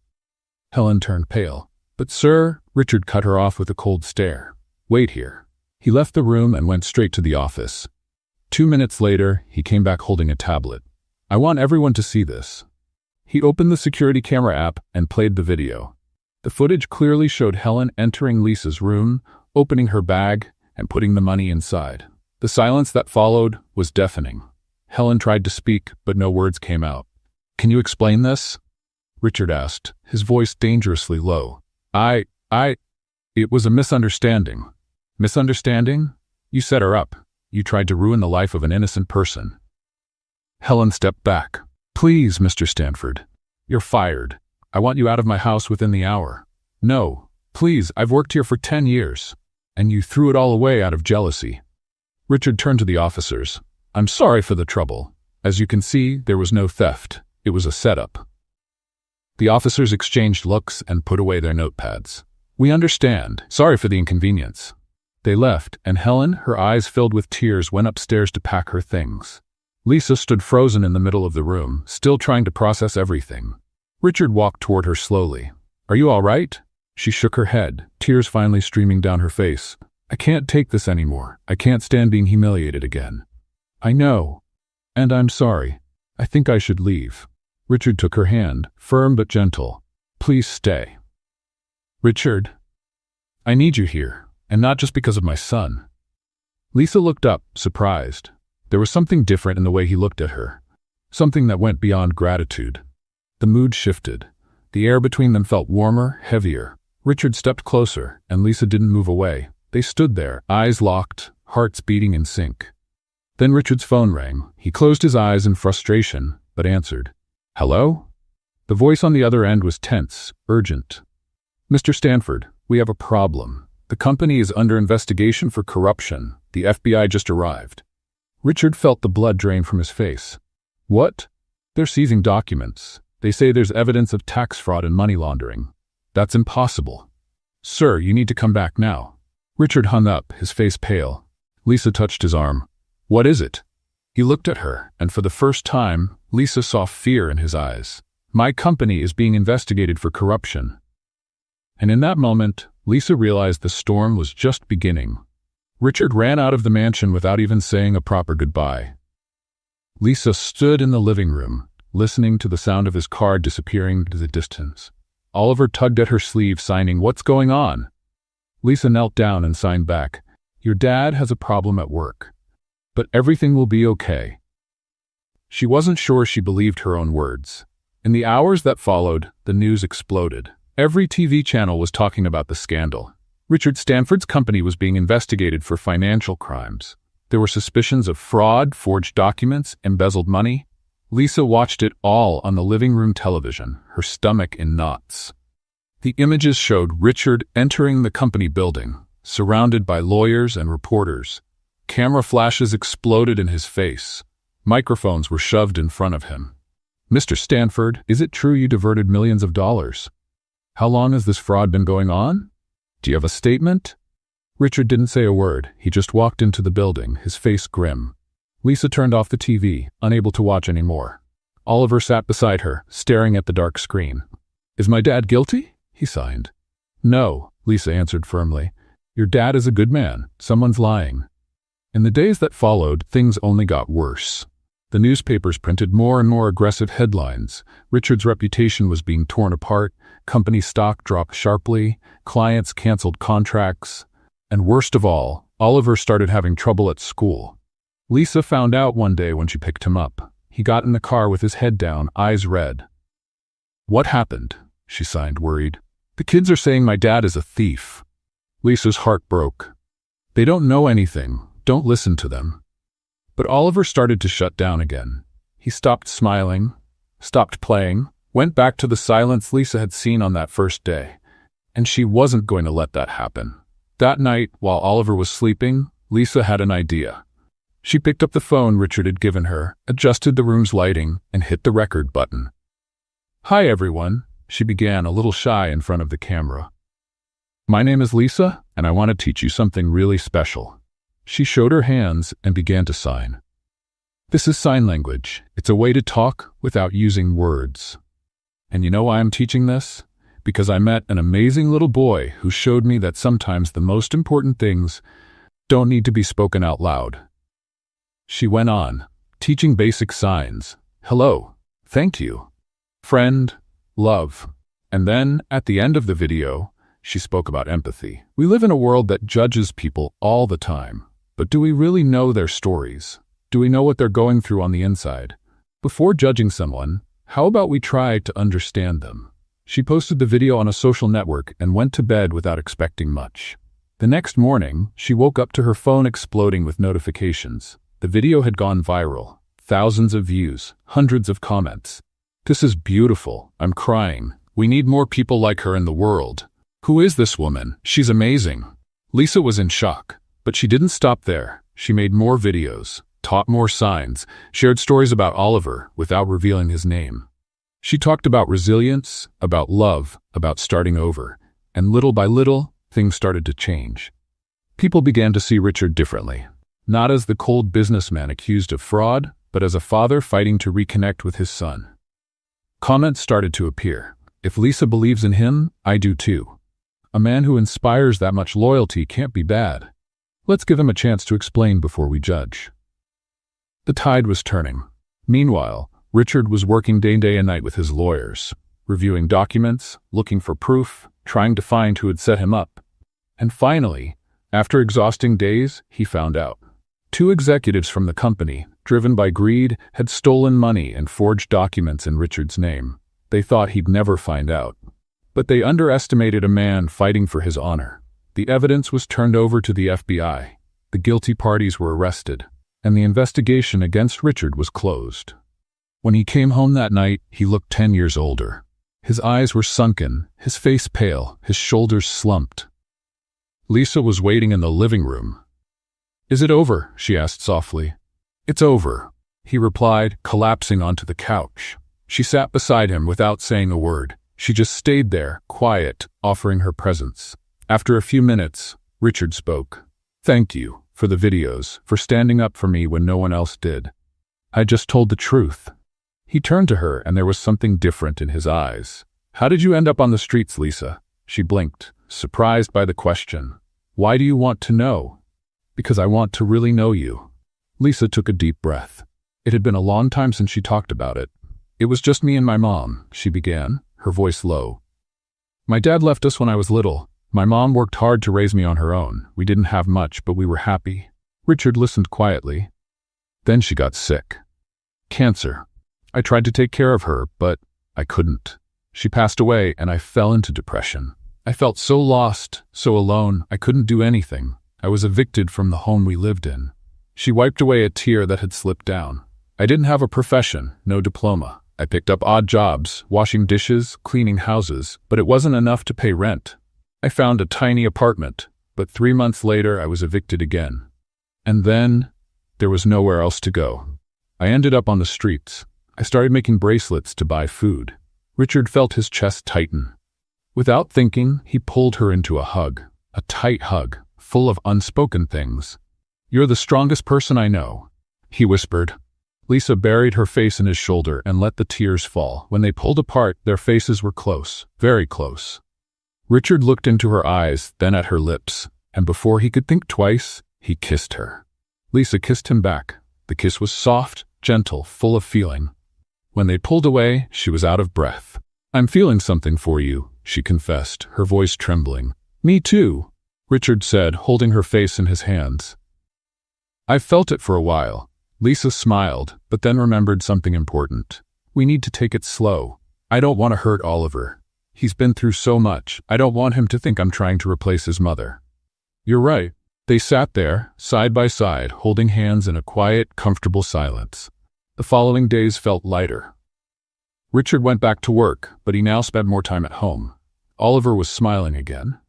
Helen turned pale. "But sir," Richard cut her off with a cold stare. "Wait here." He left the room and went straight to the office. 2 minutes later, he came back holding a tablet. "I want everyone to see this." He opened the security camera app and played the video. The footage clearly showed Helen entering Lisa's room, opening her bag, and putting the money inside. The silence that followed was deafening. Helen tried to speak, but no words came out. "Can you explain this?" Richard asked, his voice dangerously low. It was a misunderstanding." "Misunderstanding? You set her up. You tried to ruin the life of an innocent person." Helen stepped back. "Please, Mr. Stanford. You're fired. I want you out of my house within the hour." "No, please, I've worked here for 10 years. And you threw it all away out of jealousy." Richard turned to the officers. "I'm sorry for the trouble. As you can see, there was no theft. It was a setup." The officers exchanged looks and put away their notepads. "We understand. Sorry for the inconvenience." They left, and Helen, her eyes filled with tears, went upstairs to pack her things. Lisa stood frozen in the middle of the room, still trying to process everything. Richard walked toward her slowly. "Are you all right?" She shook her head, tears finally streaming down her face. "I can't take this anymore. I can't stand being humiliated again." "I know. And I'm sorry. I think I should leave." Richard took her hand, firm but gentle. "Please stay." "Richard, I need you here, and not just because of my son." Lisa looked up, surprised. There was something different in the way he looked at her, something that went beyond gratitude. The mood shifted. The air between them felt warmer, heavier. Richard stepped closer, and Lisa didn't move away. They stood there, eyes locked, hearts beating in sync. Then Richard's phone rang. He closed his eyes in frustration, but answered. "Hello?" The voice on the other end was tense, urgent. "Mr. Stanford, we have a problem. The company is under investigation for corruption. The FBI just arrived." Richard felt the blood drain from his face. "What?" "They're seizing documents. They say there's evidence of tax fraud and money laundering." "That's impossible." "Sir, you need to come back now." Richard hung up, his face pale. Lisa touched his arm. "What is it?" He looked at her, and for the first time, Lisa saw fear in his eyes. "My company is being investigated for corruption." And in that moment, Lisa realized the storm was just beginning. Richard ran out of the mansion without even saying a proper goodbye. Lisa stood in the living room, listening to the sound of his car disappearing into the distance. Oliver tugged at her sleeve, signing, "What's going on?" Lisa knelt down and signed back, "Your dad has a problem at work. But everything will be okay." She wasn't sure she believed her own words. In the hours that followed, the news exploded. Every TV channel was talking about the scandal. Richard Stanford's company was being investigated for financial crimes. There were suspicions of fraud, forged documents, embezzled money. Lisa watched it all on the living room television, her stomach in knots. The images showed Richard entering the company building, surrounded by lawyers and reporters. Camera flashes exploded in his face. Microphones were shoved in front of him. "Mr. Stanford, is it true you diverted millions of dollars? How long has this fraud been going on? Do you have a statement?" Richard didn't say a word. He just walked into the building, his face grim. Lisa turned off the TV, unable to watch anymore. Oliver sat beside her, staring at the dark screen. "Is my dad guilty?" he sighed. "No," Lisa answered firmly. "Your dad is a good man. Someone's lying." In the days that followed, things only got worse. The newspapers printed more and more aggressive headlines. Richard's reputation was being torn apart, company stock dropped sharply, clients canceled contracts, and worst of all, Oliver started having trouble at school. Lisa found out one day when she picked him up. He got in the car with his head down, eyes red. "What happened?" she sighed, worried. "The kids are saying my dad is a thief." Lisa's heart broke. "They don't know anything. Don't listen to them." But Oliver started to shut down again. He stopped smiling, stopped playing, went back to the silence Lisa had seen on that first day. And she wasn't going to let that happen. That night, while Oliver was sleeping, Lisa had an idea. She picked up the phone Richard had given her, adjusted the room's lighting, and hit the record button. "Hi, everyone," she began, a little shy in front of the camera. "My name is Lisa, and I want to teach you something really special." She showed her hands and began to sign. "This is sign language. It's a way to talk without using words. And you know why I'm teaching this? Because I met an amazing little boy who showed me that sometimes the most important things don't need to be spoken out loud." She went on, teaching basic signs. Hello, thank you, friend, love. And then, at the end of the video, She spoke about empathy. We live in a world that judges people all the time. But do we really know their stories? Do we know what they're going through on the inside? Before judging someone, how about we try to understand them? She posted the video on a social network and went to bed without expecting much. The next morning, she woke up to her phone exploding with notifications. The video had gone viral. Thousands of views, hundreds of comments. "This is beautiful. I'm crying. We need more people like her in the world. Who is this woman? She's amazing." Lisa was in shock, but she didn't stop there. She made more videos, taught more signs, shared stories about Oliver without revealing his name. She talked about resilience, about love, about starting over, and little by little, things started to change. People began to see Richard differently, not as the cold businessman accused of fraud, but as a father fighting to reconnect with his son. Comments started to appear. "If Lisa believes in him, I do too. A man who inspires that much loyalty can't be bad. Let's give him a chance to explain before we judge." The tide was turning. Meanwhile, Richard was working day and night with his lawyers, reviewing documents, looking for proof, trying to find who had set him up. And finally, after exhausting days, he found out. 2 executives from the company, driven by greed, had stolen money and forged documents in Richard's name. They thought he'd never find out. But they underestimated a man fighting for his honor. The evidence was turned over to the FBI. The guilty parties were arrested, and the investigation against Richard was closed. When he came home that night, he looked 10 years older. His eyes were sunken, his face pale, his shoulders slumped. Lisa was waiting in the living room. "Is it over?" she asked softly. "It's over," he replied, collapsing onto the couch. She sat beside him without saying a word. She just stayed there, quiet, offering her presence. After a few minutes, Richard spoke. "Thank you for the videos, for standing up for me when no one else did. I just told the truth." He turned to her, and there was something different in his eyes. "How did you end up on the streets, Lisa?" She blinked, surprised by the question. "Why do you want to know?" "Because I want to really know you." Lisa took a deep breath. It had been a long time since she talked about it. "It was just me and my mom," she began, her voice low. "My dad left us when I was little. My mom worked hard to raise me on her own. We didn't have much, but we were happy." Richard listened quietly. "Then she got sick. Cancer. I tried to take care of her, but I couldn't. She passed away, and I fell into depression. I felt so lost, so alone, I couldn't do anything. I was evicted from the home we lived in." She wiped away a tear that had slipped down. "I didn't have a profession, no diploma. I picked up odd jobs, washing dishes, cleaning houses, but it wasn't enough to pay rent. I found a tiny apartment, but 3 months later I was evicted again. And then, there was nowhere else to go. I ended up on the streets. I started making bracelets to buy food." Richard felt his chest tighten. Without thinking, he pulled her into a hug, a tight hug, full of unspoken things. "You're the strongest person I know," he whispered. Lisa buried her face in his shoulder and let the tears fall. When they pulled apart, their faces were close, very close. Richard looked into her eyes, then at her lips, and before he could think twice, he kissed her. Lisa kissed him back. The kiss was soft, gentle, full of feeling. When they pulled away, she was out of breath. "I'm feeling something for you," she confessed, her voice trembling. "Me too," Richard said, holding her face in his hands. "I've felt it for a while." Lisa smiled, but then remembered something important. "We need to take it slow. I don't want to hurt Oliver. He's been through so much. I don't want him to think I'm trying to replace his mother." "You're right." They sat there, side by side, holding hands in a quiet, comfortable silence. The following days felt lighter. Richard went back to work, but he now spent more time at home. Oliver was smiling again.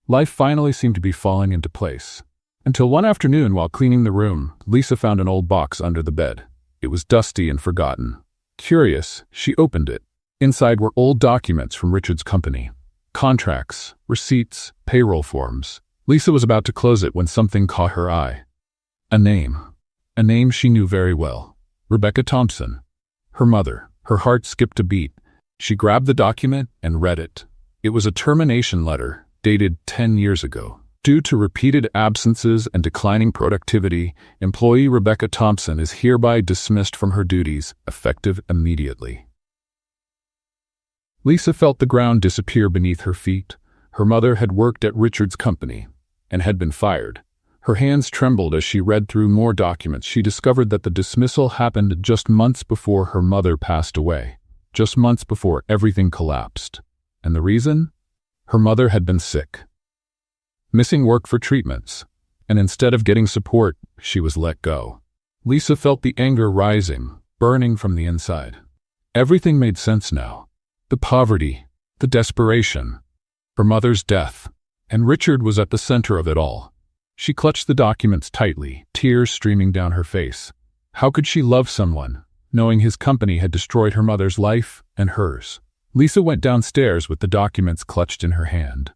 Life finally seemed to be falling into place. Until one afternoon, while cleaning the room, Lisa found an old box under the bed. It was dusty and forgotten. Curious, she opened it. Inside were old documents from Richard's company. Contracts, receipts, payroll forms. Lisa was about to close it when something caught her eye. A name. A name she knew very well. Rebecca Thompson. Her mother. Her heart skipped a beat. She grabbed the document and read it. It was a termination letter, dated 10 years ago. Due to repeated absences and declining productivity, employee Rebecca Thompson is hereby dismissed from her duties, effective immediately. Lisa felt the ground disappear beneath her feet. Her mother had worked at Richard's company and had been fired. Her hands trembled as she read through more documents. She discovered that the dismissal happened just months before her mother passed away, just months before everything collapsed. And the reason? Her mother had been sick, missing work for treatments, and instead of getting support, she was let go. Lisa felt the anger rising, burning from the inside. Everything made sense now. The poverty, the desperation, her mother's death, and Richard was at the center of it all. She clutched the documents tightly, tears streaming down her face. How could she love someone, knowing his company had destroyed her mother's life and hers? Lisa went downstairs with the documents clutched in her hand.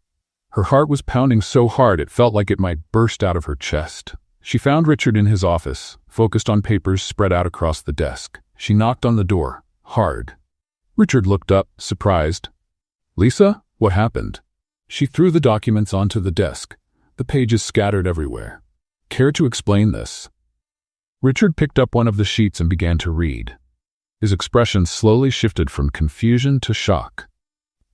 Her heart was pounding so hard it felt like it might burst out of her chest. She found Richard in his office, focused on papers spread out across the desk. She knocked on the door, hard. Richard looked up, surprised. "Lisa, what happened?" She threw the documents onto the desk, the pages scattered everywhere. "Care to explain this?" Richard picked up one of the sheets and began to read. His expression slowly shifted from confusion to shock.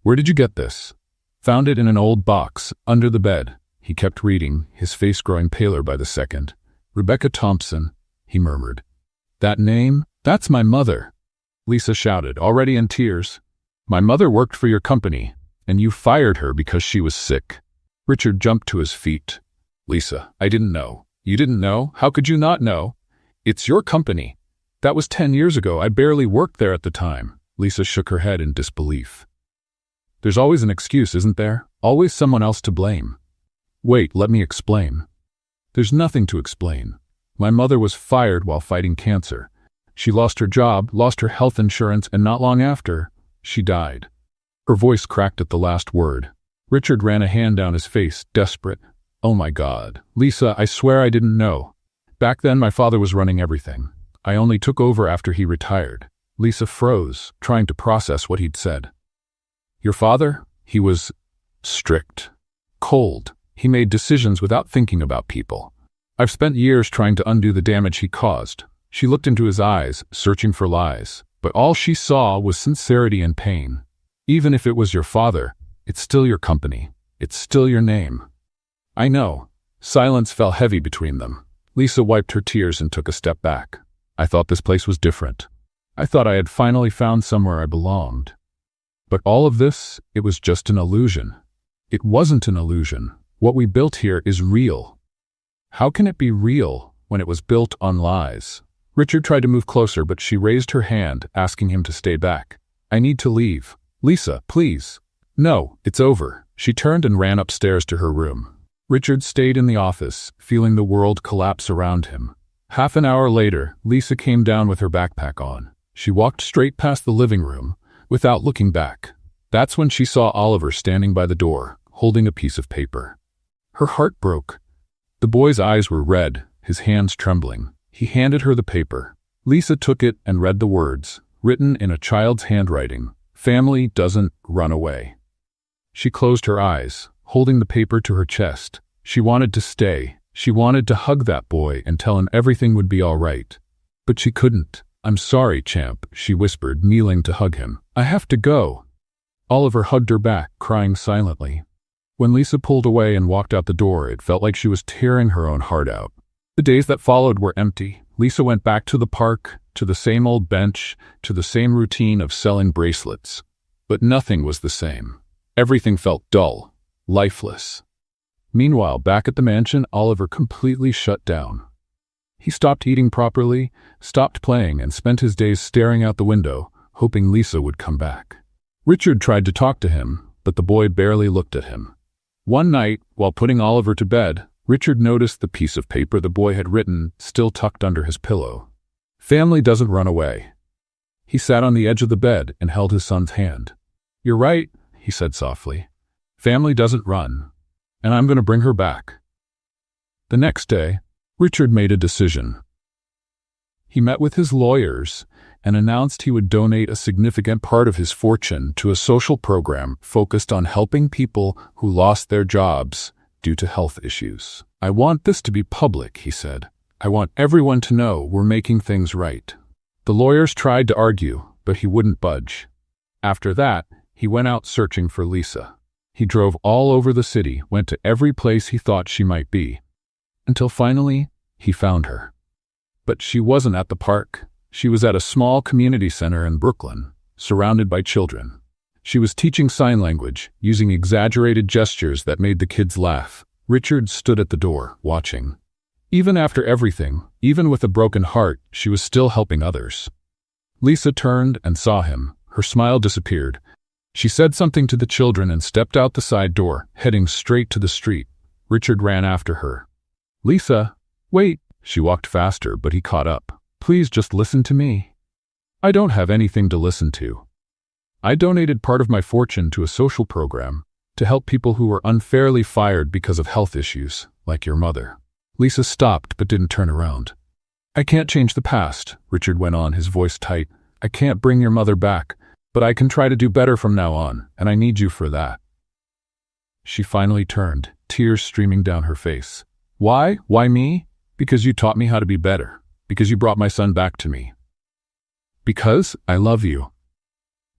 "Where did you get this?" "Found it in an old box, under the bed." He kept reading, his face growing paler by the second. "Rebecca Thompson," he murmured. "That name? That's my mother," Lisa shouted, already in tears. "My mother worked for your company, and you fired her because she was sick." Richard jumped to his feet. "Lisa, I didn't know." "You didn't know? How could you not know? It's your company. That was 10 years ago. I barely worked there at the time." Lisa shook her head in disbelief. "There's always an excuse, isn't there? Always someone else to blame." "Wait, let me explain." "There's nothing to explain. My mother was fired while fighting cancer. She lost her job, lost her health insurance, and not long after, she died." Her voice cracked at the last word. Richard ran a hand down his face, desperate. "Oh my God. Lisa, I swear I didn't know. Back then my father was running everything. I only took over after he retired." Lisa froze, trying to process what he'd said. "Your father? He was strict, cold. He made decisions without thinking about people. I've spent years trying to undo the damage he caused." She looked into his eyes, searching for lies, but all she saw was sincerity and pain. "Even if it was your father, it's still your company. It's still your name." "I know." Silence fell heavy between them. Lisa wiped her tears and took a step back. "I thought this place was different. I thought I had finally found somewhere I belonged. But all of this, it was just an illusion." "It wasn't an illusion. What we built here is real." "How can it be real when it was built on lies?" Richard tried to move closer, but she raised her hand, asking him to stay back. "I need to leave. Lisa, please." "No, it's over." She turned and ran upstairs to her room. Richard stayed in the office, feeling the world collapse around him. Half an hour later, Lisa came down with her backpack on. She walked straight past the living room, without looking back. That's when she saw Oliver standing by the door, holding a piece of paper. Her heart broke. The boy's eyes were red, his hands trembling. He handed her the paper. Lisa took it and read the words, written in a child's handwriting. "Family doesn't run away." She closed her eyes, holding the paper to her chest. She wanted to stay. She wanted to hug that boy and tell him everything would be all right. But she couldn't. "I'm sorry, champ," she whispered, kneeling to hug him. "I have to go." Oliver hugged her back, crying silently. When Lisa pulled away and walked out the door, it felt like she was tearing her own heart out. The days that followed were empty. Lisa went back to the park, to the same old bench, to the same routine of selling bracelets. But nothing was the same. Everything felt dull, lifeless. Meanwhile, back at the mansion, Oliver completely shut down. He stopped eating properly, stopped playing, and spent his days staring out the window, hoping Lisa would come back. Richard tried to talk to him, but the boy barely looked at him. One night, while putting Oliver to bed, Richard noticed the piece of paper the boy had written still tucked under his pillow. "Family doesn't run away." He sat on the edge of the bed and held his son's hand. "You're right," he said softly. "Family doesn't run, and I'm going to bring her back." The next day, Richard made a decision. He met with his lawyers and announced he would donate a significant part of his fortune to a social program focused on helping people who lost their jobs due to health issues. "I want this to be public," he said. "I want everyone to know we're making things right." The lawyers tried to argue, but he wouldn't budge. After that, he went out searching for Lisa. He drove all over the city, went to every place he thought she might be. Until finally, he found her. But she wasn't at the park. She was at a small community center in Brooklyn, surrounded by children. She was teaching sign language, using exaggerated gestures that made the kids laugh. Richard stood at the door, watching. Even after everything, even with a broken heart, she was still helping others. Lisa turned and saw him. Her smile disappeared. She said something to the children and stepped out the side door, heading straight to the street. Richard ran after her. "Lisa, wait." She walked faster, but he caught up. "Please just listen to me." "I don't have anything to listen to. I donated part of my fortune to a social program to help people who were unfairly fired because of health issues, like your mother." Lisa stopped but didn't turn around. "I can't change the past," Richard went on, his voice tight. "I can't bring your mother back, but I can try to do better from now on, and I need you for that." She finally turned, tears streaming down her face. "Why? Why me?" "Because you taught me how to be better. Because you brought my son back to me. Because I love you."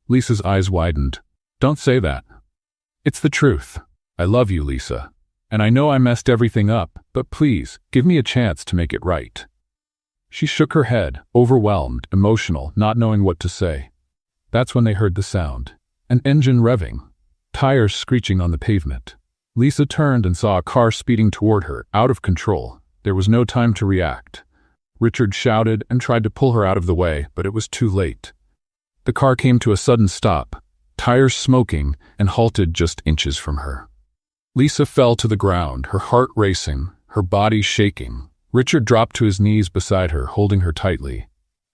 Lisa's eyes widened. "Don't say that." "It's the truth. I love you, Lisa. And I know I messed everything up, but please, give me a chance to make it right." She shook her head, overwhelmed, emotional, not knowing what to say. That's when they heard the sound. An engine revving, tires screeching on the pavement. Lisa turned and saw a car speeding toward her, out of control. There was no time to react. Richard shouted and tried to pull her out of the way, but it was too late. The car came to a sudden stop, tires smoking, and halted just inches from her. Lisa fell to the ground, her heart racing, her body shaking. Richard dropped to his knees beside her, holding her tightly.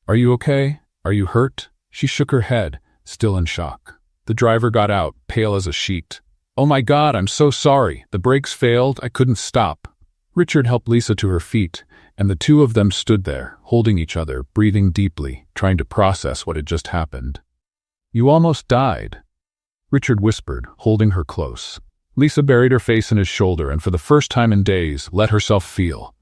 "Are you okay? Are you hurt?" She shook her head, still in shock. The driver got out, pale as a sheet. "Oh my God, I'm so sorry. The brakes failed. I couldn't stop." Richard helped Lisa to her feet, and the two of them stood there, holding each other, breathing deeply, trying to process what had just happened. "You almost died," Richard whispered, holding her close. Lisa buried her face in his shoulder and for the first time in days let herself feel.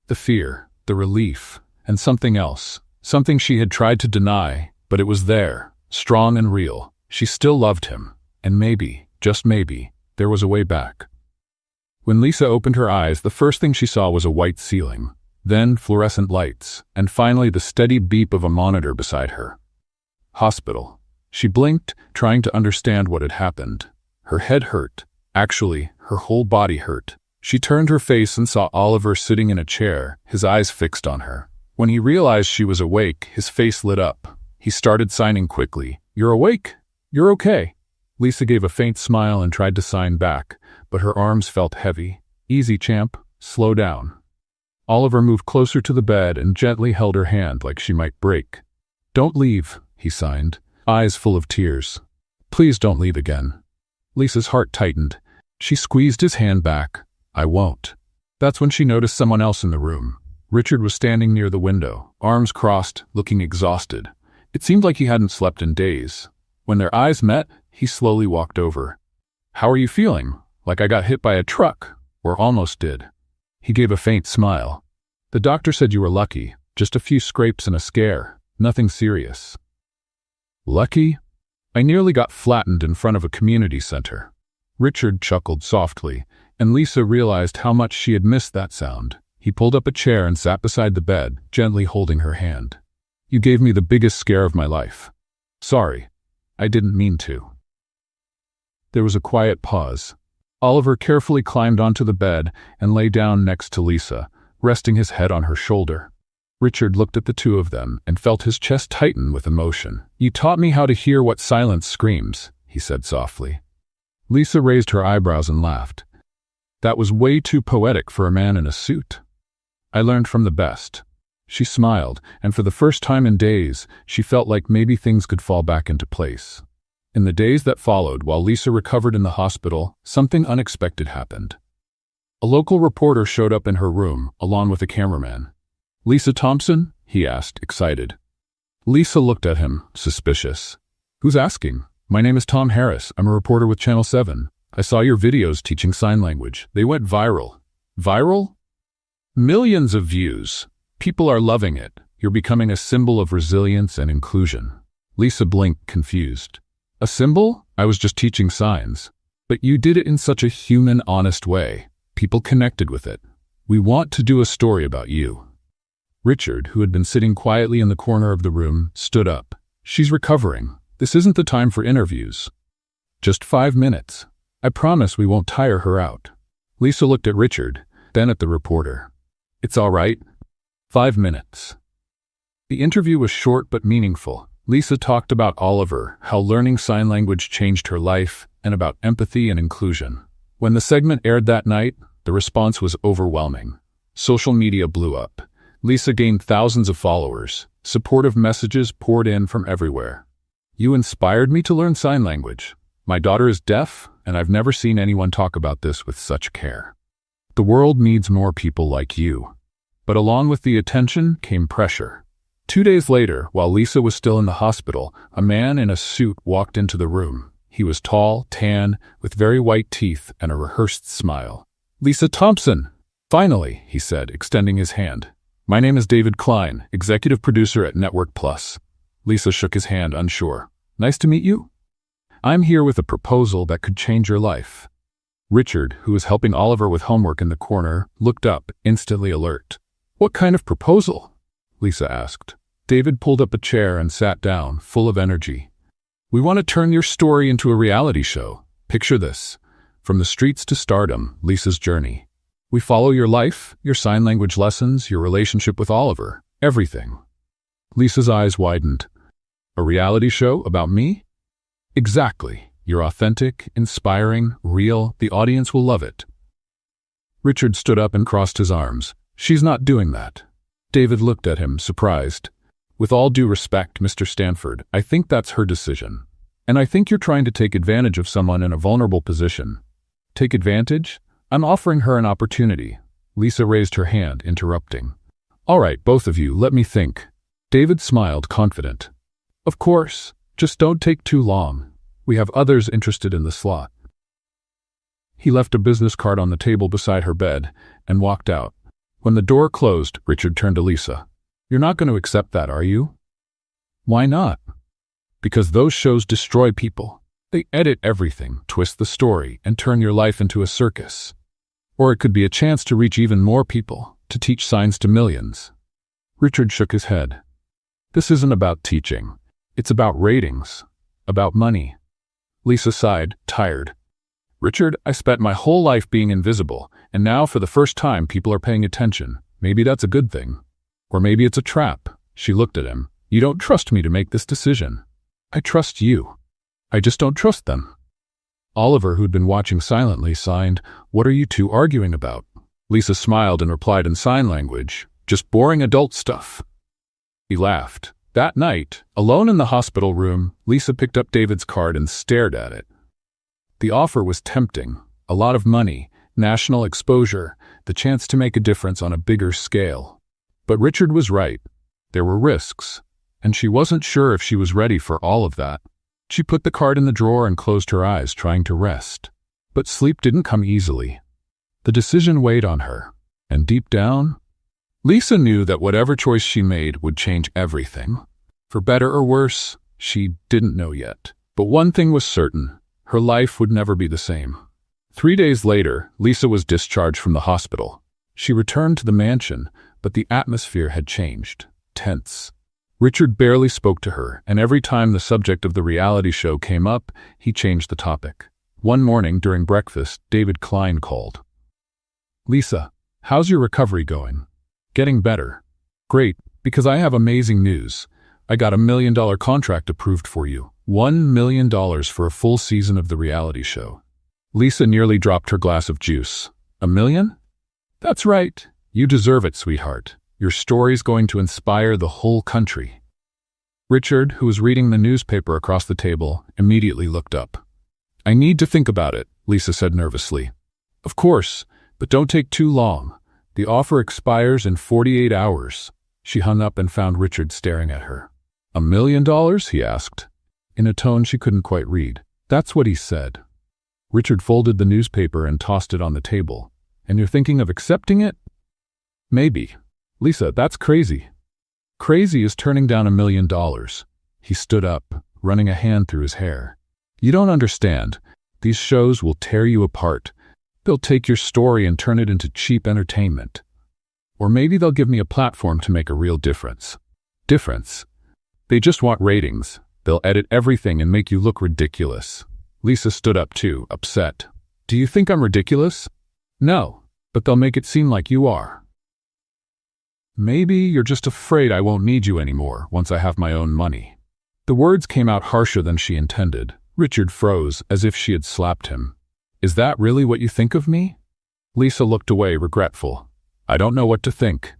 The fear, the relief, and something else, something she had tried to deny, but it was there, strong and real. She still loved him, and maybe, just maybe, there was a way back. When Lisa opened her eyes, the first thing she saw was a white ceiling, then fluorescent lights, and finally the steady beep of a monitor beside her. Hospital. She blinked, trying to understand what had happened. Her head hurt. Actually, her whole body hurt. She turned her face and saw Oliver sitting in a chair, his eyes fixed on her. When he realized she was awake, his face lit up. He started signing quickly. "You're awake? You're okay." Lisa gave a faint smile and tried to sign back, but her arms felt heavy. "Easy, champ. Slow down." Oliver moved closer to the bed and gently held her hand like she might break. "Don't leave," he signed, eyes full of tears. "Please don't leave again." Lisa's heart tightened. She squeezed his hand back. "I won't." That's when she noticed someone else in the room. Richard was standing near the window, arms crossed, looking exhausted. It seemed like he hadn't slept in days. When their eyes met, he slowly walked over. "How are you feeling? Like I got hit by a truck, or almost did." He gave a faint smile. "The doctor said you were lucky, just a few scrapes and a scare, nothing serious." "Lucky? I nearly got flattened in front of a community center." Richard chuckled softly, and Lisa realized how much she had missed that sound. He pulled up a chair and sat beside the bed, gently holding her hand. "You gave me the biggest scare of my life. Sorry, I didn't mean to." There was a quiet pause. Oliver carefully climbed onto the bed and lay down next to Lisa, resting his head on her shoulder. Richard looked at the two of them and felt his chest tighten with emotion. "You taught me how to hear what silence screams," he said softly. Lisa raised her eyebrows and laughed. "That was way too poetic for a man in a suit." "I learned from the best." She smiled, and for the first time in days, she felt like maybe things could fall back into place. In the days that followed, while Lisa recovered in the hospital, something unexpected happened. A local reporter showed up in her room, along with a cameraman. "Lisa Thompson?" he asked, excited. Lisa looked at him, suspicious. "Who's asking? My name is Tom Harris. I'm a reporter with Channel 7. I saw your videos teaching sign language. They went viral." "Viral?" "Millions of views. People are loving it. You're becoming a symbol of resilience and inclusion." Lisa blinked, confused. "A symbol? I was just teaching signs." But you did it in such a human, honest way. People connected with it. We want to do a story about you." Richard, who had been sitting quietly in the corner of the room, stood up. "She's recovering. This isn't the time for interviews. Just 5 minutes. I promise we won't tire her out." Lisa looked at Richard, then at the reporter. "It's all right. 5 minutes." The interview was short but meaningful. Lisa talked about Oliver, how learning sign language changed her life, and about empathy and inclusion. When the segment aired that night, the response was overwhelming. Social media blew up. Lisa gained thousands of followers. Supportive messages poured in from everywhere. "You inspired me to learn sign language. My daughter is deaf, and I've never seen anyone talk about this with such care. The world needs more people like you." But along with the attention came pressure. 2 days later, while Lisa was still in the hospital, a man in a suit walked into the room. He was tall, tan, with very white teeth and a rehearsed smile. "Lisa Thompson!" "Finally," he said, extending his hand. "My name is David Klein, executive producer at Network Plus." Lisa shook his hand, unsure. "Nice to meet you. I'm here with a proposal that could change your life." Richard, who was helping Oliver with homework in the corner, looked up, instantly alert. "What kind of proposal?" Lisa asked. David pulled up a chair and sat down, full of energy. "We want to turn your story into a reality show. Picture this. From the streets to stardom, Lisa's journey. We follow your life, your sign language lessons, your relationship with Oliver, everything." Lisa's eyes widened. "A reality show about me?" "Exactly. You're authentic, inspiring, real. The audience will love it." Richard stood up and crossed his arms. "She's not doing that." David looked at him, surprised. "With all due respect, Mr. Stanford, I think that's her decision. And I think you're trying to take advantage of someone in a vulnerable position." "Take advantage? I'm offering her an opportunity." Lisa raised her hand, interrupting. "All right, both of you, let me think." David smiled, confident. "Of course. Just don't take too long. We have others interested in the slot." He left a business card on the table beside her bed and walked out. When the door closed, Richard turned to Lisa. "You're not going to accept that, are you?" "Why not?" "Because those shows destroy people. They edit everything, twist the story, and turn your life into a circus. Or it could be a chance to reach even more people, to teach signs to millions." Richard shook his head. "This isn't about teaching. It's about ratings, about money." Lisa sighed, tired. "Richard, I spent my whole life being invisible, and now for the first time people are paying attention. Maybe that's a good thing. Or maybe it's a trap." She looked at him. "You don't trust me to make this decision." "I trust you. I just don't trust them." Oliver, who'd been watching silently, signed, "What are you two arguing about?" Lisa smiled and replied in sign language, "Just boring adult stuff." He laughed. That night, alone in the hospital room, Lisa picked up David's card and stared at it. The offer was tempting. A lot of money, national exposure, the chance to make a difference on a bigger scale. But Richard was right. There were risks, and she wasn't sure if she was ready for all of that. She put the card in the drawer and closed her eyes, trying to rest. But sleep didn't come easily. The decision weighed on her, and deep down, Lisa knew that whatever choice she made would change everything. For better or worse, she didn't know yet. But one thing was certain. Her life would never be the same. 3 days later, Lisa was discharged from the hospital. She returned to the mansion, but the atmosphere had changed. Tense. Richard barely spoke to her, and every time the subject of the reality show came up, he changed the topic. One morning during breakfast, David Klein called. "Lisa, how's your recovery going?" "Getting better." "Great, because I have amazing news. I got $1 million contract approved for you. $1 million for a full season of the reality show." Lisa nearly dropped her glass of juice. "$1 million? That's right. You deserve it, sweetheart. Your story's going to inspire the whole country." Richard, who was reading the newspaper across the table, immediately looked up. "I need to think about it," Lisa said nervously. "Of course, but don't take too long. The offer expires in 48 hours. She hung up and found Richard staring at her. $1 million? He asked, in a tone she couldn't quite read. "That's what he said." Richard folded the newspaper and tossed it on the table. "And you're thinking of accepting it?" "Maybe." "Lisa, that's crazy." "Crazy is turning down $1 million. He stood up, running a hand through his hair. "You don't understand. These shows will tear you apart. They'll take your story and turn it into cheap entertainment. Or maybe they'll give me a platform to make a real difference. Difference? They just want ratings. They'll edit everything and make you look ridiculous. Lisa stood up too, upset. Do you think I'm ridiculous? No, but they'll make it seem like you are. Maybe you're just afraid I won't need you anymore once I have my own money. The words came out harsher than she intended. Richard froze as if she had slapped him. Is that really what you think of me? Lisa looked away, regretful. I don't know what to think.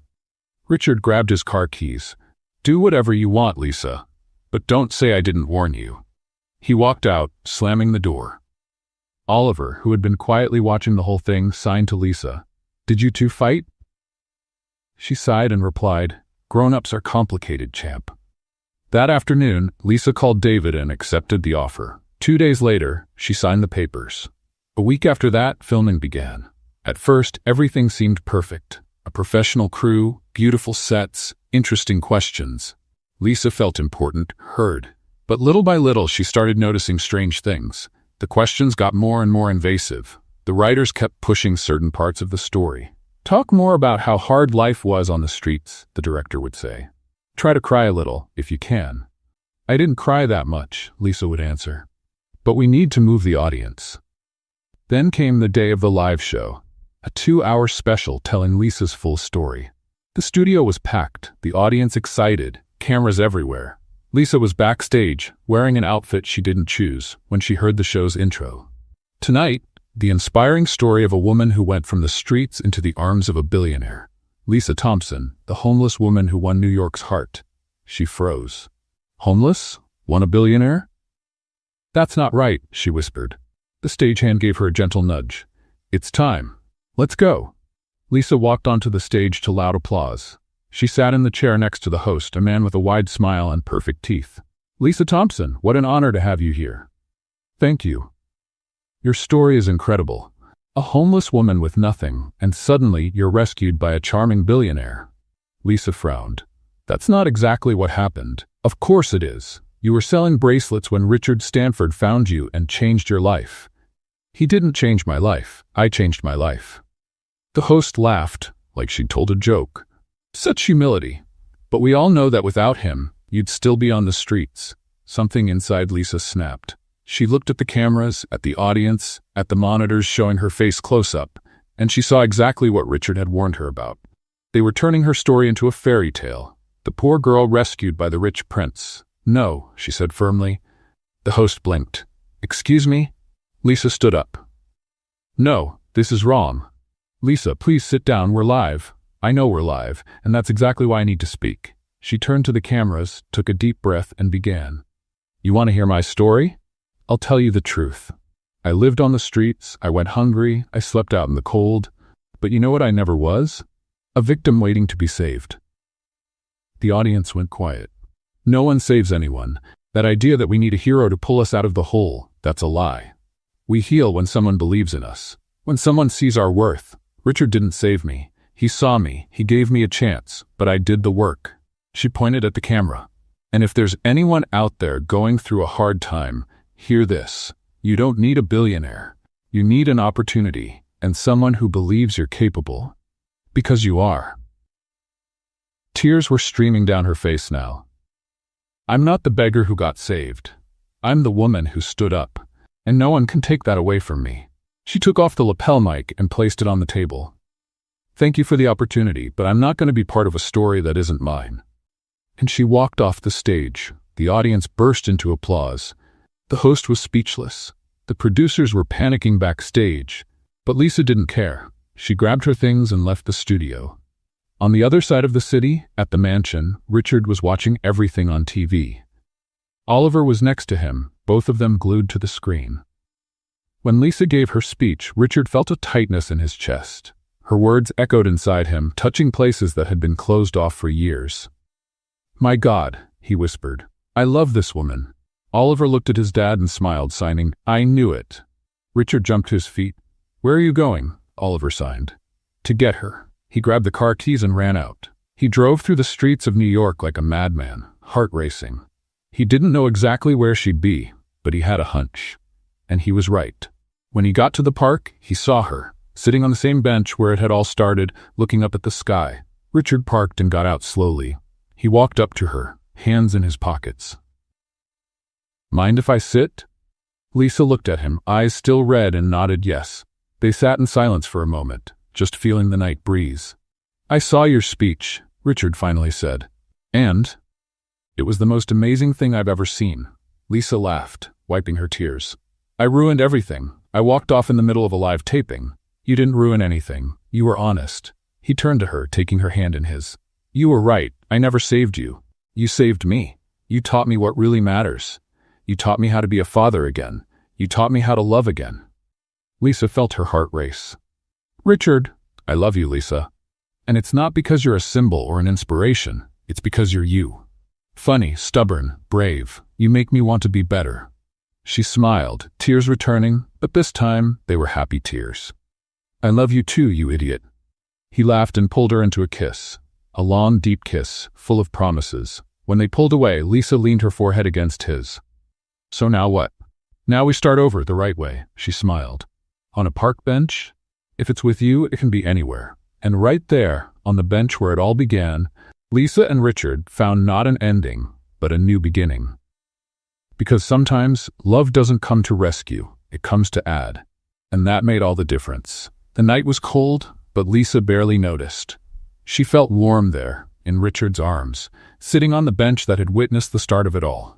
Richard grabbed his car keys. Do whatever you want, Lisa, but don't say I didn't warn you. He walked out, slamming the door. Oliver, who had been quietly watching the whole thing, signed to Lisa. Did you two fight? She sighed and replied, Grown-ups are complicated, champ. That afternoon, Lisa called David and accepted the offer. 2 days later, she signed the papers. A week after that, filming began. At first, everything seemed perfect. A professional crew, beautiful sets, interesting questions. Lisa felt important, heard. But little by little, she started noticing strange things. The questions got more and more invasive. The writers kept pushing certain parts of the story. Talk more about how hard life was on the streets, the director would say. Try to cry a little, if you can. I didn't cry that much, Lisa would answer. But we need to move the audience. Then came the day of the live show, a 2-hour special telling Lisa's full story. The studio was packed, the audience excited, cameras everywhere. Lisa was backstage, wearing an outfit she didn't choose, when she heard the show's intro. Tonight, the inspiring story of a woman who went from the streets into the arms of a billionaire. Lisa Thompson, the homeless woman who won New York's heart. She froze. Homeless? Won a billionaire? That's not right, she whispered. The stagehand gave her a gentle nudge. It's time. Let's go. Lisa walked onto the stage to loud applause. She sat in the chair next to the host, a man with a wide smile and perfect teeth. Lisa Thompson, what an honor to have you here. Thank you. Your story is incredible. A homeless woman with nothing, and suddenly you're rescued by a charming billionaire. Lisa frowned. That's not exactly what happened. Of course it is. You were selling bracelets when Richard Stanford found you and changed your life. He didn't change my life. I changed my life. The host laughed, like she'd told a joke. Such humility. But we all know that without him, you'd still be on the streets. Something inside Lisa snapped. She looked at the cameras, at the audience, at the monitors showing her face close-up, and she saw exactly what Richard had warned her about. They were turning her story into a fairy tale. The poor girl rescued by the rich prince. No, she said firmly. The host blinked. Excuse me? Lisa stood up. No, this is wrong. Lisa, please sit down. We're live. I know we're live, and that's exactly why I need to speak. She turned to the cameras, took a deep breath, and began. You want to hear my story? I'll tell you the truth. I lived on the streets, I went hungry, I slept out in the cold. But you know what I never was? A victim waiting to be saved. The audience went quiet. No one saves anyone. That idea that we need a hero to pull us out of the hole, that's a lie. We heal when someone believes in us. When someone sees our worth. Richard didn't save me. He saw me, he gave me a chance, but I did the work. She pointed at the camera. And if there's anyone out there going through a hard time, hear this. You don't need a billionaire. You need an opportunity, and someone who believes you're capable. Because you are. Tears were streaming down her face now. I'm not the beggar who got saved. I'm the woman who stood up, and no one can take that away from me. She took off the lapel mic and placed it on the table. Thank you for the opportunity, but I'm not going to be part of a story that isn't mine. And she walked off the stage. The audience burst into applause. The host was speechless. The producers were panicking backstage. But Lisa didn't care. She grabbed her things and left the studio. On the other side of the city, at the mansion, Richard was watching everything on TV. Oliver was next to him, both of them glued to the screen. When Lisa gave her speech, Richard felt a tightness in his chest. Her words echoed inside him, touching places that had been closed off for years. My God, he whispered. I love this woman. Oliver looked at his dad and smiled, signing, I knew it. Richard jumped to his feet. Where are you going? Oliver signed. To get her. He grabbed the car keys and ran out. He drove through the streets of New York like a madman, heart racing. He didn't know exactly where she'd be, but he had a hunch. And he was right. When he got to the park, he saw her, sitting on the same bench where it had all started, looking up at the sky. Richard parked and got out slowly. He walked up to her, hands in his pockets. "Mind if I sit?" Lisa looked at him, eyes still red, and nodded yes. They sat in silence for a moment, just feeling the night breeze. "I saw your speech," Richard finally said. "And it was the most amazing thing I've ever seen." Lisa laughed, wiping her tears. "I ruined everything. I walked off in the middle of a live taping." "You didn't ruin anything. You were honest." He turned to her, taking her hand in his. "You were right. I never saved you. You saved me. You taught me what really matters. You taught me how to be a father again. You taught me how to love again." Lisa felt her heart race. "Richard, I love you, Lisa. And it's not because you're a symbol or an inspiration. It's because you're you. Funny, stubborn, brave. You make me want to be better." She smiled, tears returning, but this time they were happy tears. "I love you too, you idiot." He laughed and pulled her into a kiss. A long, deep kiss, full of promises. When they pulled away, Lisa leaned her forehead against his. "So now what?" "Now we start over the right way," she smiled. "On a park bench? If it's with you, it can be anywhere." And right there, on the bench where it all began, Lisa and Richard found not an ending, but a new beginning. Because sometimes love doesn't come to rescue, it comes to add. And that made all the difference. The night was cold, but Lisa barely noticed. She felt warm there, in Richard's arms, sitting on the bench that had witnessed the start of it all.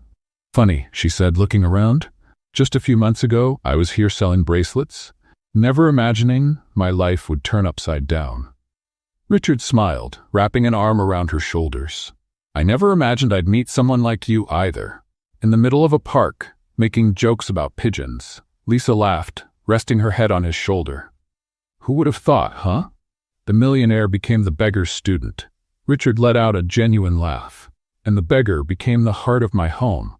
"Funny," she said, looking around. "Just a few months ago, I was here selling bracelets, never imagining my life would turn upside down." Richard smiled, wrapping an arm around her shoulders. "I never imagined I'd meet someone like you either." In the middle of a park, making jokes about pigeons, Lisa laughed, resting her head on his shoulder. "Who would have thought, huh?" The millionaire became the beggar's student. Richard let out a genuine laugh. "And the beggar became the heart of my home."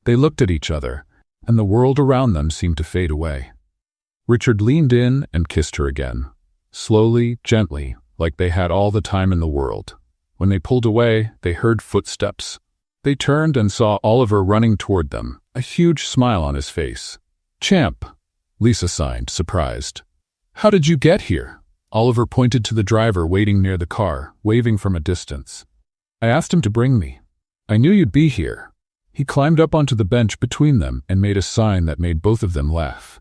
They looked at each other, and the world around them seemed to fade away. Richard leaned in and kissed her again, slowly, gently, like they had all the time in the world. When they pulled away, they heard footsteps. They turned and saw Oliver running toward them, a huge smile on his face. "Champ," Lisa signed, surprised. "How did you get here?" Oliver pointed to the driver waiting near the car, waving from a distance. "I asked him to bring me. I knew you'd be here." He climbed up onto the bench between them and made a sign that made both of them laugh.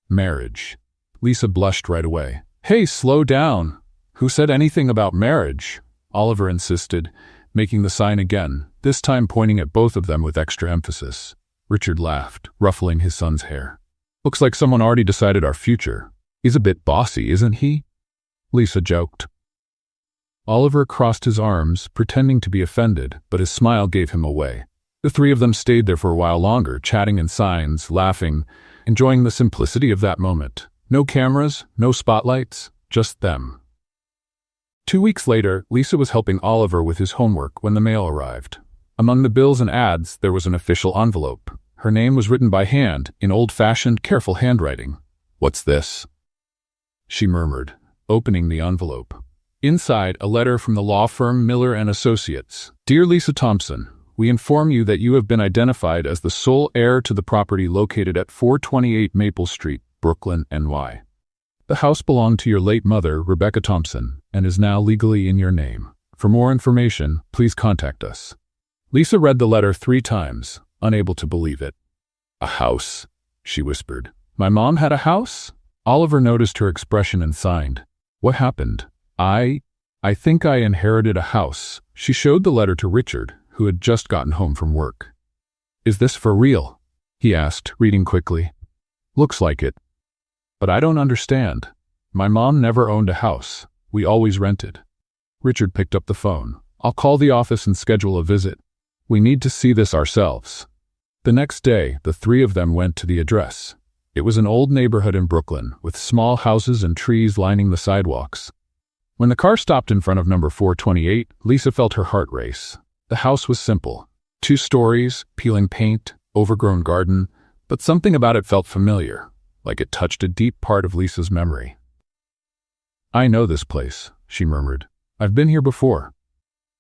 "Marriage." Lisa blushed right away. "Hey, slow down. Who said anything about marriage?" Oliver insisted, making the sign again, this time pointing at both of them with extra emphasis. Richard laughed, ruffling his son's hair. "Looks like someone already decided our future. He's a bit bossy, isn't he?" Lisa joked. Oliver crossed his arms, pretending to be offended, but his smile gave him away. The three of them stayed there for a while longer, chatting in signs, laughing, enjoying the simplicity of that moment. No cameras, no spotlights, just them. 2 weeks later, Lisa was helping Oliver with his homework when the mail arrived. Among the bills and ads, there was an official envelope. Her name was written by hand, in old-fashioned, careful handwriting. "What's this?" she murmured, opening the envelope. Inside, a letter from the law firm Miller & Associates. "Dear Lisa Thompson, we inform you that you have been identified as the sole heir to the property located at 428 Maple Street, Brooklyn, NY. The house belonged to your late mother, Rebecca Thompson, and is now legally in your name. For more information, please contact us." Lisa read the letter 3 times, unable to believe it. "A house?" she whispered. "My mom had a house?" Oliver noticed her expression and signed. "What happened?" I think I inherited a house." She showed the letter to Richard, who had just gotten home from work. "Is this for real?" he asked, reading quickly. "Looks like it. But I don't understand. My mom never owned a house. We always rented." Richard picked up the phone. "I'll call the office and schedule a visit. We need to see this ourselves." The next day, the 3 of them went to the address. It was an old neighborhood in Brooklyn, with small houses and trees lining the sidewalks. When the car stopped in front of number 428, Lisa felt her heart race. The house was simple. 2 stories, peeling paint, overgrown garden, but something about it felt familiar, like it touched a deep part of Lisa's memory. "I know this place," she murmured. "I've been here before."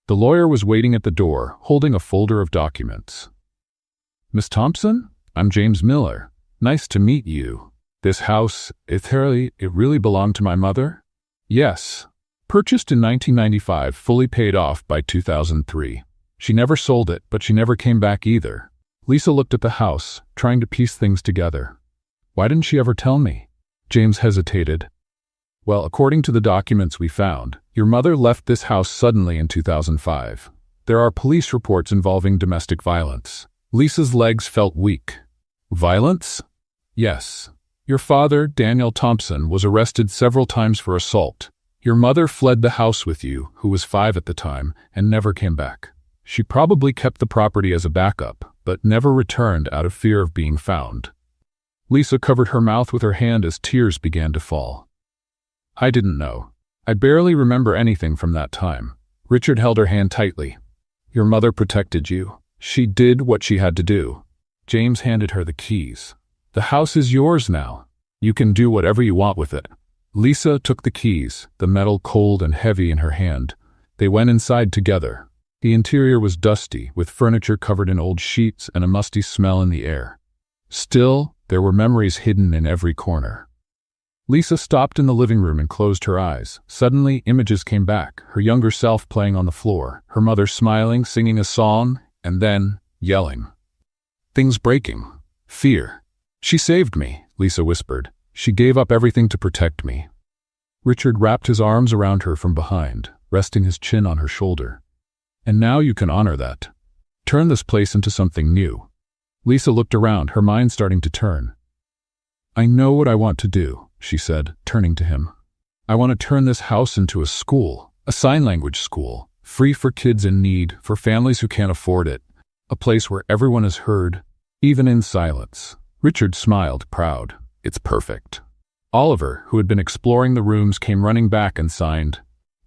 The lawyer was waiting at the door, holding a folder of documents. "Miss Thompson? I'm James Miller. Nice to meet you." This house, it really belonged to my mother? Yes. Purchased in 1995, fully paid off by 2003. She never sold it, but she never came back either. Lisa looked at the house, trying to piece things together. Why didn't she ever tell me? James hesitated. Well, according to the documents we found, your mother left this house suddenly in 2005. There are police reports involving domestic violence. Lisa's legs felt weak. Violence? Yes. Your father, Daniel Thompson, was arrested several times for assault. Your mother fled the house with you, who was 5 at the time, and never came back. She probably kept the property as a backup, but never returned out of fear of being found. Lisa covered her mouth with her hand as tears began to fall. I didn't know. I barely remember anything from that time. Richard held her hand tightly. Your mother protected you. She did what she had to do. James handed her the keys. The house is yours now. You can do whatever you want with it. Lisa took the keys, the metal cold and heavy in her hand. They went inside together. The interior was dusty, with furniture covered in old sheets and a musty smell in the air. Still, there were memories hidden in every corner. Lisa stopped in the living room and closed her eyes. Suddenly, images came back, her younger self playing on the floor, her mother smiling, singing a song, and then yelling. Things breaking. Fear. She saved me, Lisa whispered. She gave up everything to protect me. Richard wrapped his arms around her from behind, resting his chin on her shoulder. And now you can honor that. Turn this place into something new. Lisa looked around, her mind starting to turn. I know what I want to do, she said, turning to him. I want to turn this house into a school, a sign language school, free for kids in need, for families who can't afford it, a place where everyone is heard, even in silence. Richard smiled, proud. It's perfect. Oliver, who had been exploring the rooms, came running back and signed.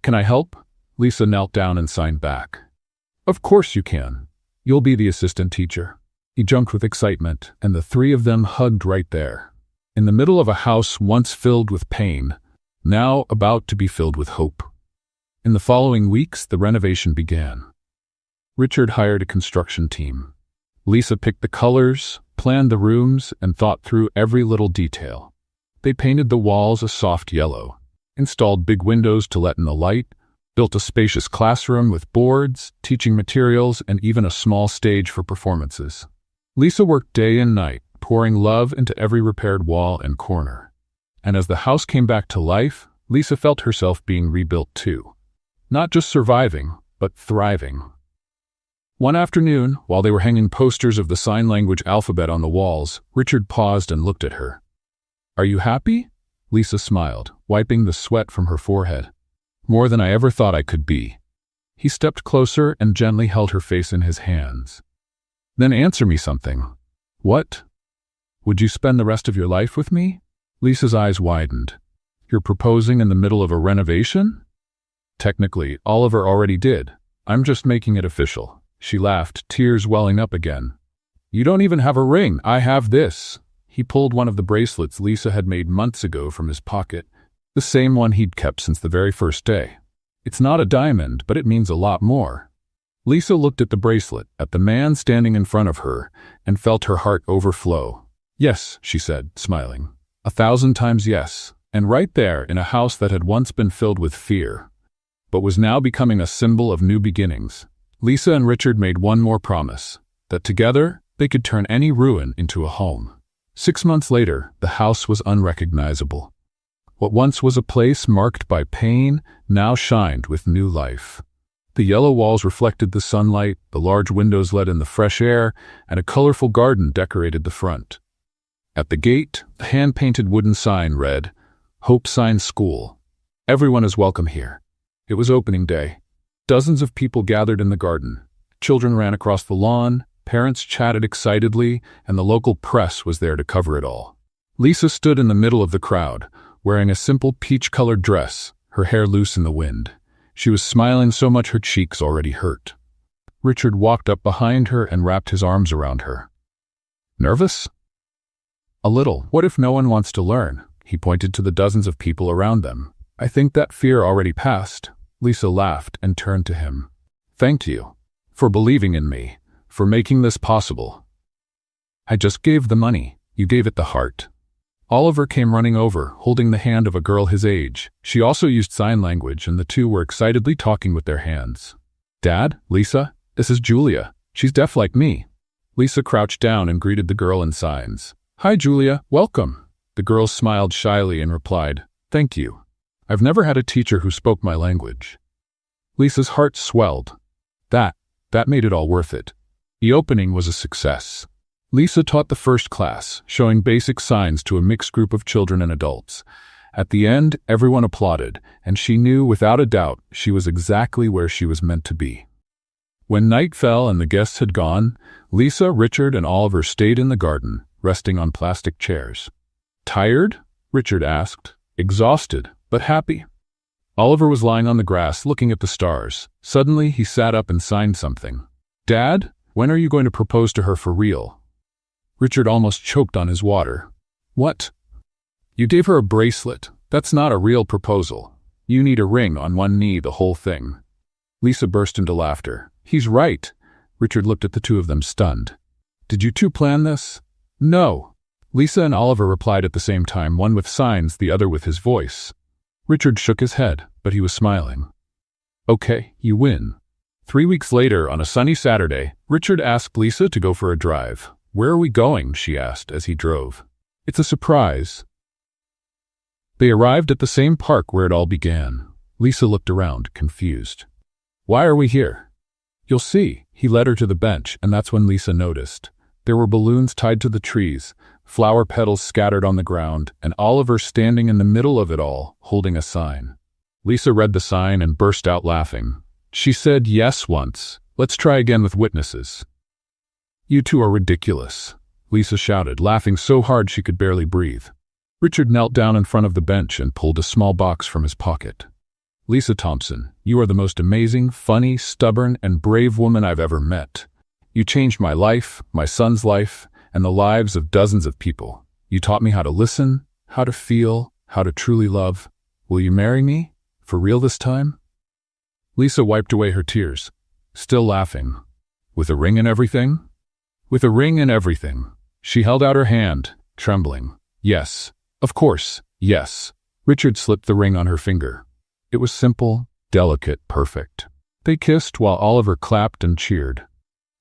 Can I help? Lisa knelt down and signed back. Of course you can. You'll be the assistant teacher. He jumped with excitement, and the 3 of them hugged right there. In the middle of a house once filled with pain, now about to be filled with hope. In the following weeks, the renovation began. Richard hired a construction team. Lisa picked the colors, planned the rooms, and thought through every little detail. They painted the walls a soft yellow, installed big windows to let in the light, built a spacious classroom with boards, teaching materials, and even a small stage for performances. Lisa worked day and night, pouring love into every repaired wall and corner. And as the house came back to life, Lisa felt herself being rebuilt too. Not just surviving, but thriving. One afternoon, while they were hanging posters of the sign language alphabet on the walls, Richard paused and looked at her. Are you happy? Lisa smiled, wiping the sweat from her forehead. More than I ever thought I could be. He stepped closer and gently held her face in his hands. Then answer me something. What? Would you spend the rest of your life with me? Lisa's eyes widened. You're proposing in the middle of a renovation? Technically, Oliver already did. I'm just making it official. She laughed, tears welling up again. You don't even have a ring. I have this. He pulled one of the bracelets Lisa had made months ago from his pocket, the same one he'd kept since the very first day. It's not a diamond, but it means a lot more. Lisa looked at the bracelet, at the man standing in front of her, and felt her heart overflow. Yes, she said, smiling. 1,000 times yes. And right there, in a house that had once been filled with fear, but was now becoming a symbol of new beginnings, Lisa and Richard made one more promise, that together they could turn any ruin into a home. 6 months later, the house was unrecognizable. What once was a place marked by pain now shined with new life. The yellow walls reflected the sunlight, the large windows let in the fresh air, and a colorful garden decorated the front. At the gate, the hand-painted wooden sign read, Hope Sign School. Everyone is welcome here. It was opening day. Dozens of people gathered in the garden. Children ran across the lawn, parents chatted excitedly, and the local press was there to cover it all. Lisa stood in the middle of the crowd, wearing a simple peach-colored dress, her hair loose in the wind. She was smiling so much her cheeks already hurt. Richard walked up behind her and wrapped his arms around her. Nervous? A little. What if no one wants to learn? He pointed to the dozens of people around them. I think that fear already passed. Lisa laughed and turned to him. Thank you. For believing in me. For making this possible. I just gave the money. You gave it the heart. Oliver came running over, holding the hand of a girl his age. She also used sign language, and the two were excitedly talking with their hands. "Dad, Lisa, this is Julia. She's deaf like me." Lisa crouched down and greeted the girl in signs. "Hi, Julia, welcome." The girl smiled shyly and replied, "Thank you. I've never had a teacher who spoke my language." Lisa's heart swelled. That made it all worth it. The opening was a success. Lisa taught the first class, showing basic signs to a mixed group of children and adults. At the end, everyone applauded, and she knew without a doubt she was exactly where she was meant to be. When night fell and the guests had gone, Lisa, Richard, and Oliver stayed in the garden, resting on plastic chairs. "Tired?" Richard asked. "Exhausted, but happy." Oliver was lying on the grass looking at the stars. Suddenly, he sat up and signed something. "Dad, when are you going to propose to her for real?" Richard almost choked on his water. "What? You gave her a bracelet. That's not a real proposal. You need a ring on one knee, the whole thing." Lisa burst into laughter. "He's right." Richard looked at the two of them, stunned. "Did you two plan this?" "No." Lisa and Oliver replied at the same time, one with signs, the other with his voice. Richard shook his head, but he was smiling. "Okay, you win." 3 weeks later, on a sunny Saturday, Richard asked Lisa to go for a drive. "Where are we going?" she asked as he drove. "It's a surprise." They arrived at the same park where it all began. Lisa looked around, confused. "Why are we here?" "You'll see." He led her to the bench, and that's when Lisa noticed. There were balloons tied to the trees, flower petals scattered on the ground, and Oliver standing in the middle of it all, holding a sign. Lisa read the sign and burst out laughing. She said yes once. "Let's try again with witnesses." "You two are ridiculous," Lisa shouted, laughing so hard she could barely breathe. Richard knelt down in front of the bench and pulled a small box from his pocket. "Lisa Thompson, you are the most amazing, funny, stubborn, and brave woman I've ever met. You changed my life, my son's life, and the lives of dozens of people. You taught me how to listen, how to feel, how to truly love. Will you marry me? For real this time?" Lisa wiped away her tears, still laughing. "With a ring and everything?" "With a ring and everything." She held out her hand, trembling. "Yes, of course, yes." Richard slipped the ring on her finger. It was simple, delicate, perfect. They kissed while Oliver clapped and cheered.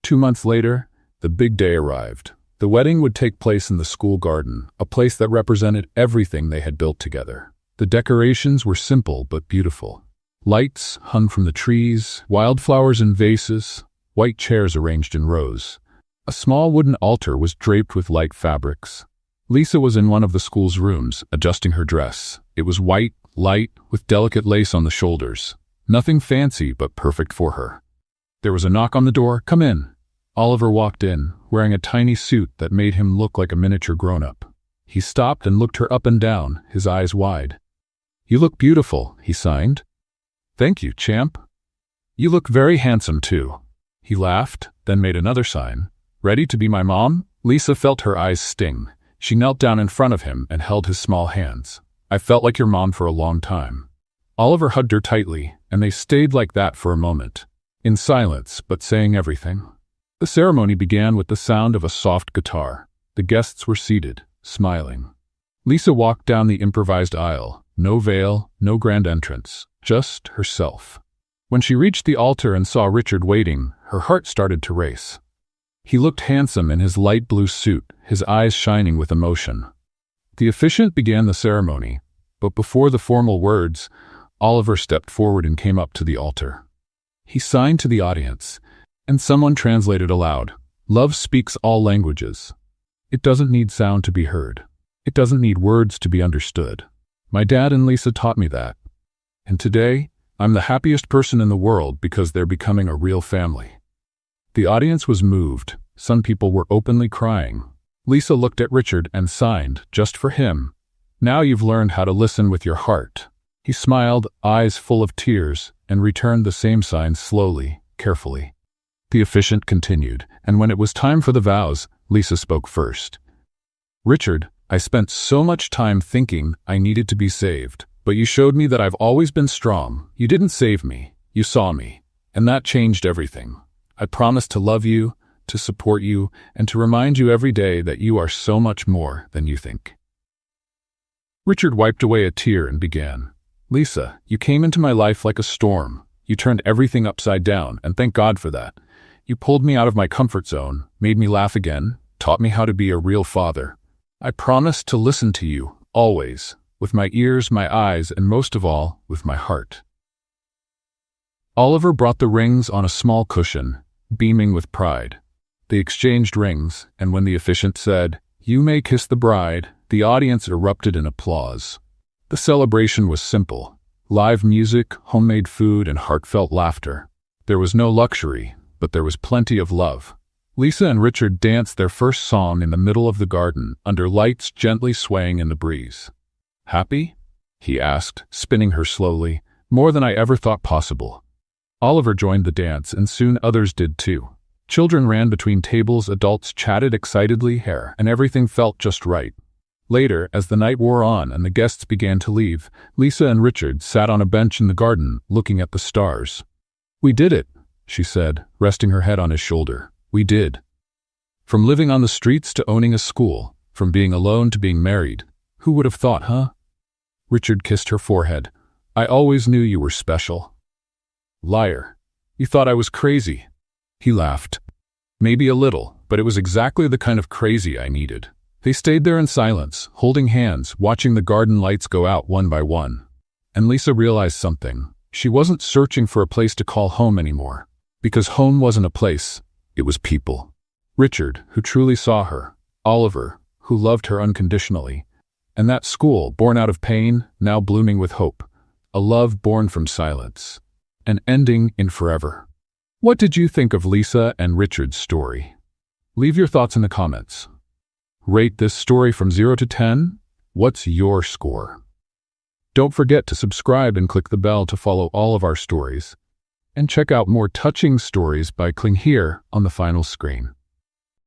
2 months later, the big day arrived. The wedding would take place in the school garden, a place that represented everything they had built together. The decorations were simple but beautiful. Lights hung from the trees, wildflowers in vases, white chairs arranged in rows. A small wooden altar was draped with light fabrics. Lisa was in one of the school's rooms, adjusting her dress. It was white, light, with delicate lace on the shoulders. Nothing fancy, but perfect for her. There was a knock on the door. "Come in." Oliver walked in, wearing a tiny suit that made him look like a miniature grown-up. He stopped and looked her up and down, his eyes wide. "You look beautiful," he signed. "Thank you, champ." "You look very handsome, too." He laughed, then made another sign. "Ready to be my mom?" Lisa felt her eyes sting. She knelt down in front of him and held his small hands. "I felt like your mom for a long time." Oliver hugged her tightly, and they stayed like that for a moment, in silence but saying everything. The ceremony began with the sound of a soft guitar. The guests were seated, smiling. Lisa walked down the improvised aisle. No veil, no grand entrance, just herself. When she reached the altar and saw Richard waiting, her heart started to race. He looked handsome in his light blue suit, his eyes shining with emotion. The officiant began the ceremony, but before the formal words, Oliver stepped forward and came up to the altar. He signed to the audience, and someone translated aloud, "Love speaks all languages. It doesn't need sound to be heard. It doesn't need words to be understood. My dad and Lisa taught me that. And today, I'm the happiest person in the world because they're becoming a real family." The audience was moved. Some people were openly crying. Lisa looked at Richard and signed, just for him. "Now you've learned how to listen with your heart." He smiled, eyes full of tears, and returned the same sign slowly, carefully. The officiant continued, and when it was time for the vows, Lisa spoke first. "Richard, I spent so much time thinking I needed to be saved, but you showed me that I've always been strong. You didn't save me, you saw me, and that changed everything. I promise to love you, to support you, and to remind you every day that you are so much more than you think." Richard wiped away a tear and began. Lisa, you came into my life like a storm. You turned everything upside down, and thank God for that. You pulled me out of my comfort zone, made me laugh again, taught me how to be a real father. I promised to listen to you, always, with my ears, my eyes, and most of all, with my heart. Oliver brought the rings on a small cushion, beaming with pride. They exchanged rings, and when the officiant said, "You may kiss the bride," the audience erupted in applause. The celebration was simple: live music, homemade food, and heartfelt laughter. There was no luxury, but there was plenty of love. Lisa and Richard danced their first song in the middle of the garden, under lights gently swaying in the breeze. "Happy?" he asked, spinning her slowly. "More than I ever thought possible." Oliver joined the dance, and soon others did too. Children ran between tables, adults chatted excitedly, and everything felt just right. Later, as the night wore on and the guests began to leave, Lisa and Richard sat on a bench in the garden, looking at the stars. "We did it," she said, resting her head on his shoulder. "We did. From living on the streets to owning a school, from being alone to being married. Who would have thought, huh?" Richard kissed her forehead. "I always knew you were special." "Liar. You thought I was crazy." He laughed. "Maybe a little, but it was exactly the kind of crazy I needed." They stayed there in silence, holding hands, watching the garden lights go out one by one. And Lisa realized something. She wasn't searching for a place to call home anymore. Because home wasn't a place, it was people. Richard, who truly saw her. Oliver, who loved her unconditionally. And that school, born out of pain, now blooming with hope. A love born from silence. An ending in forever. What did you think of Lisa and Richard's story? Leave your thoughts in the comments. Rate this story from 0 to 10. What's your score? Don't forget to subscribe and click the bell to follow all of our stories. And check out more touching stories by clicking here on the final screen.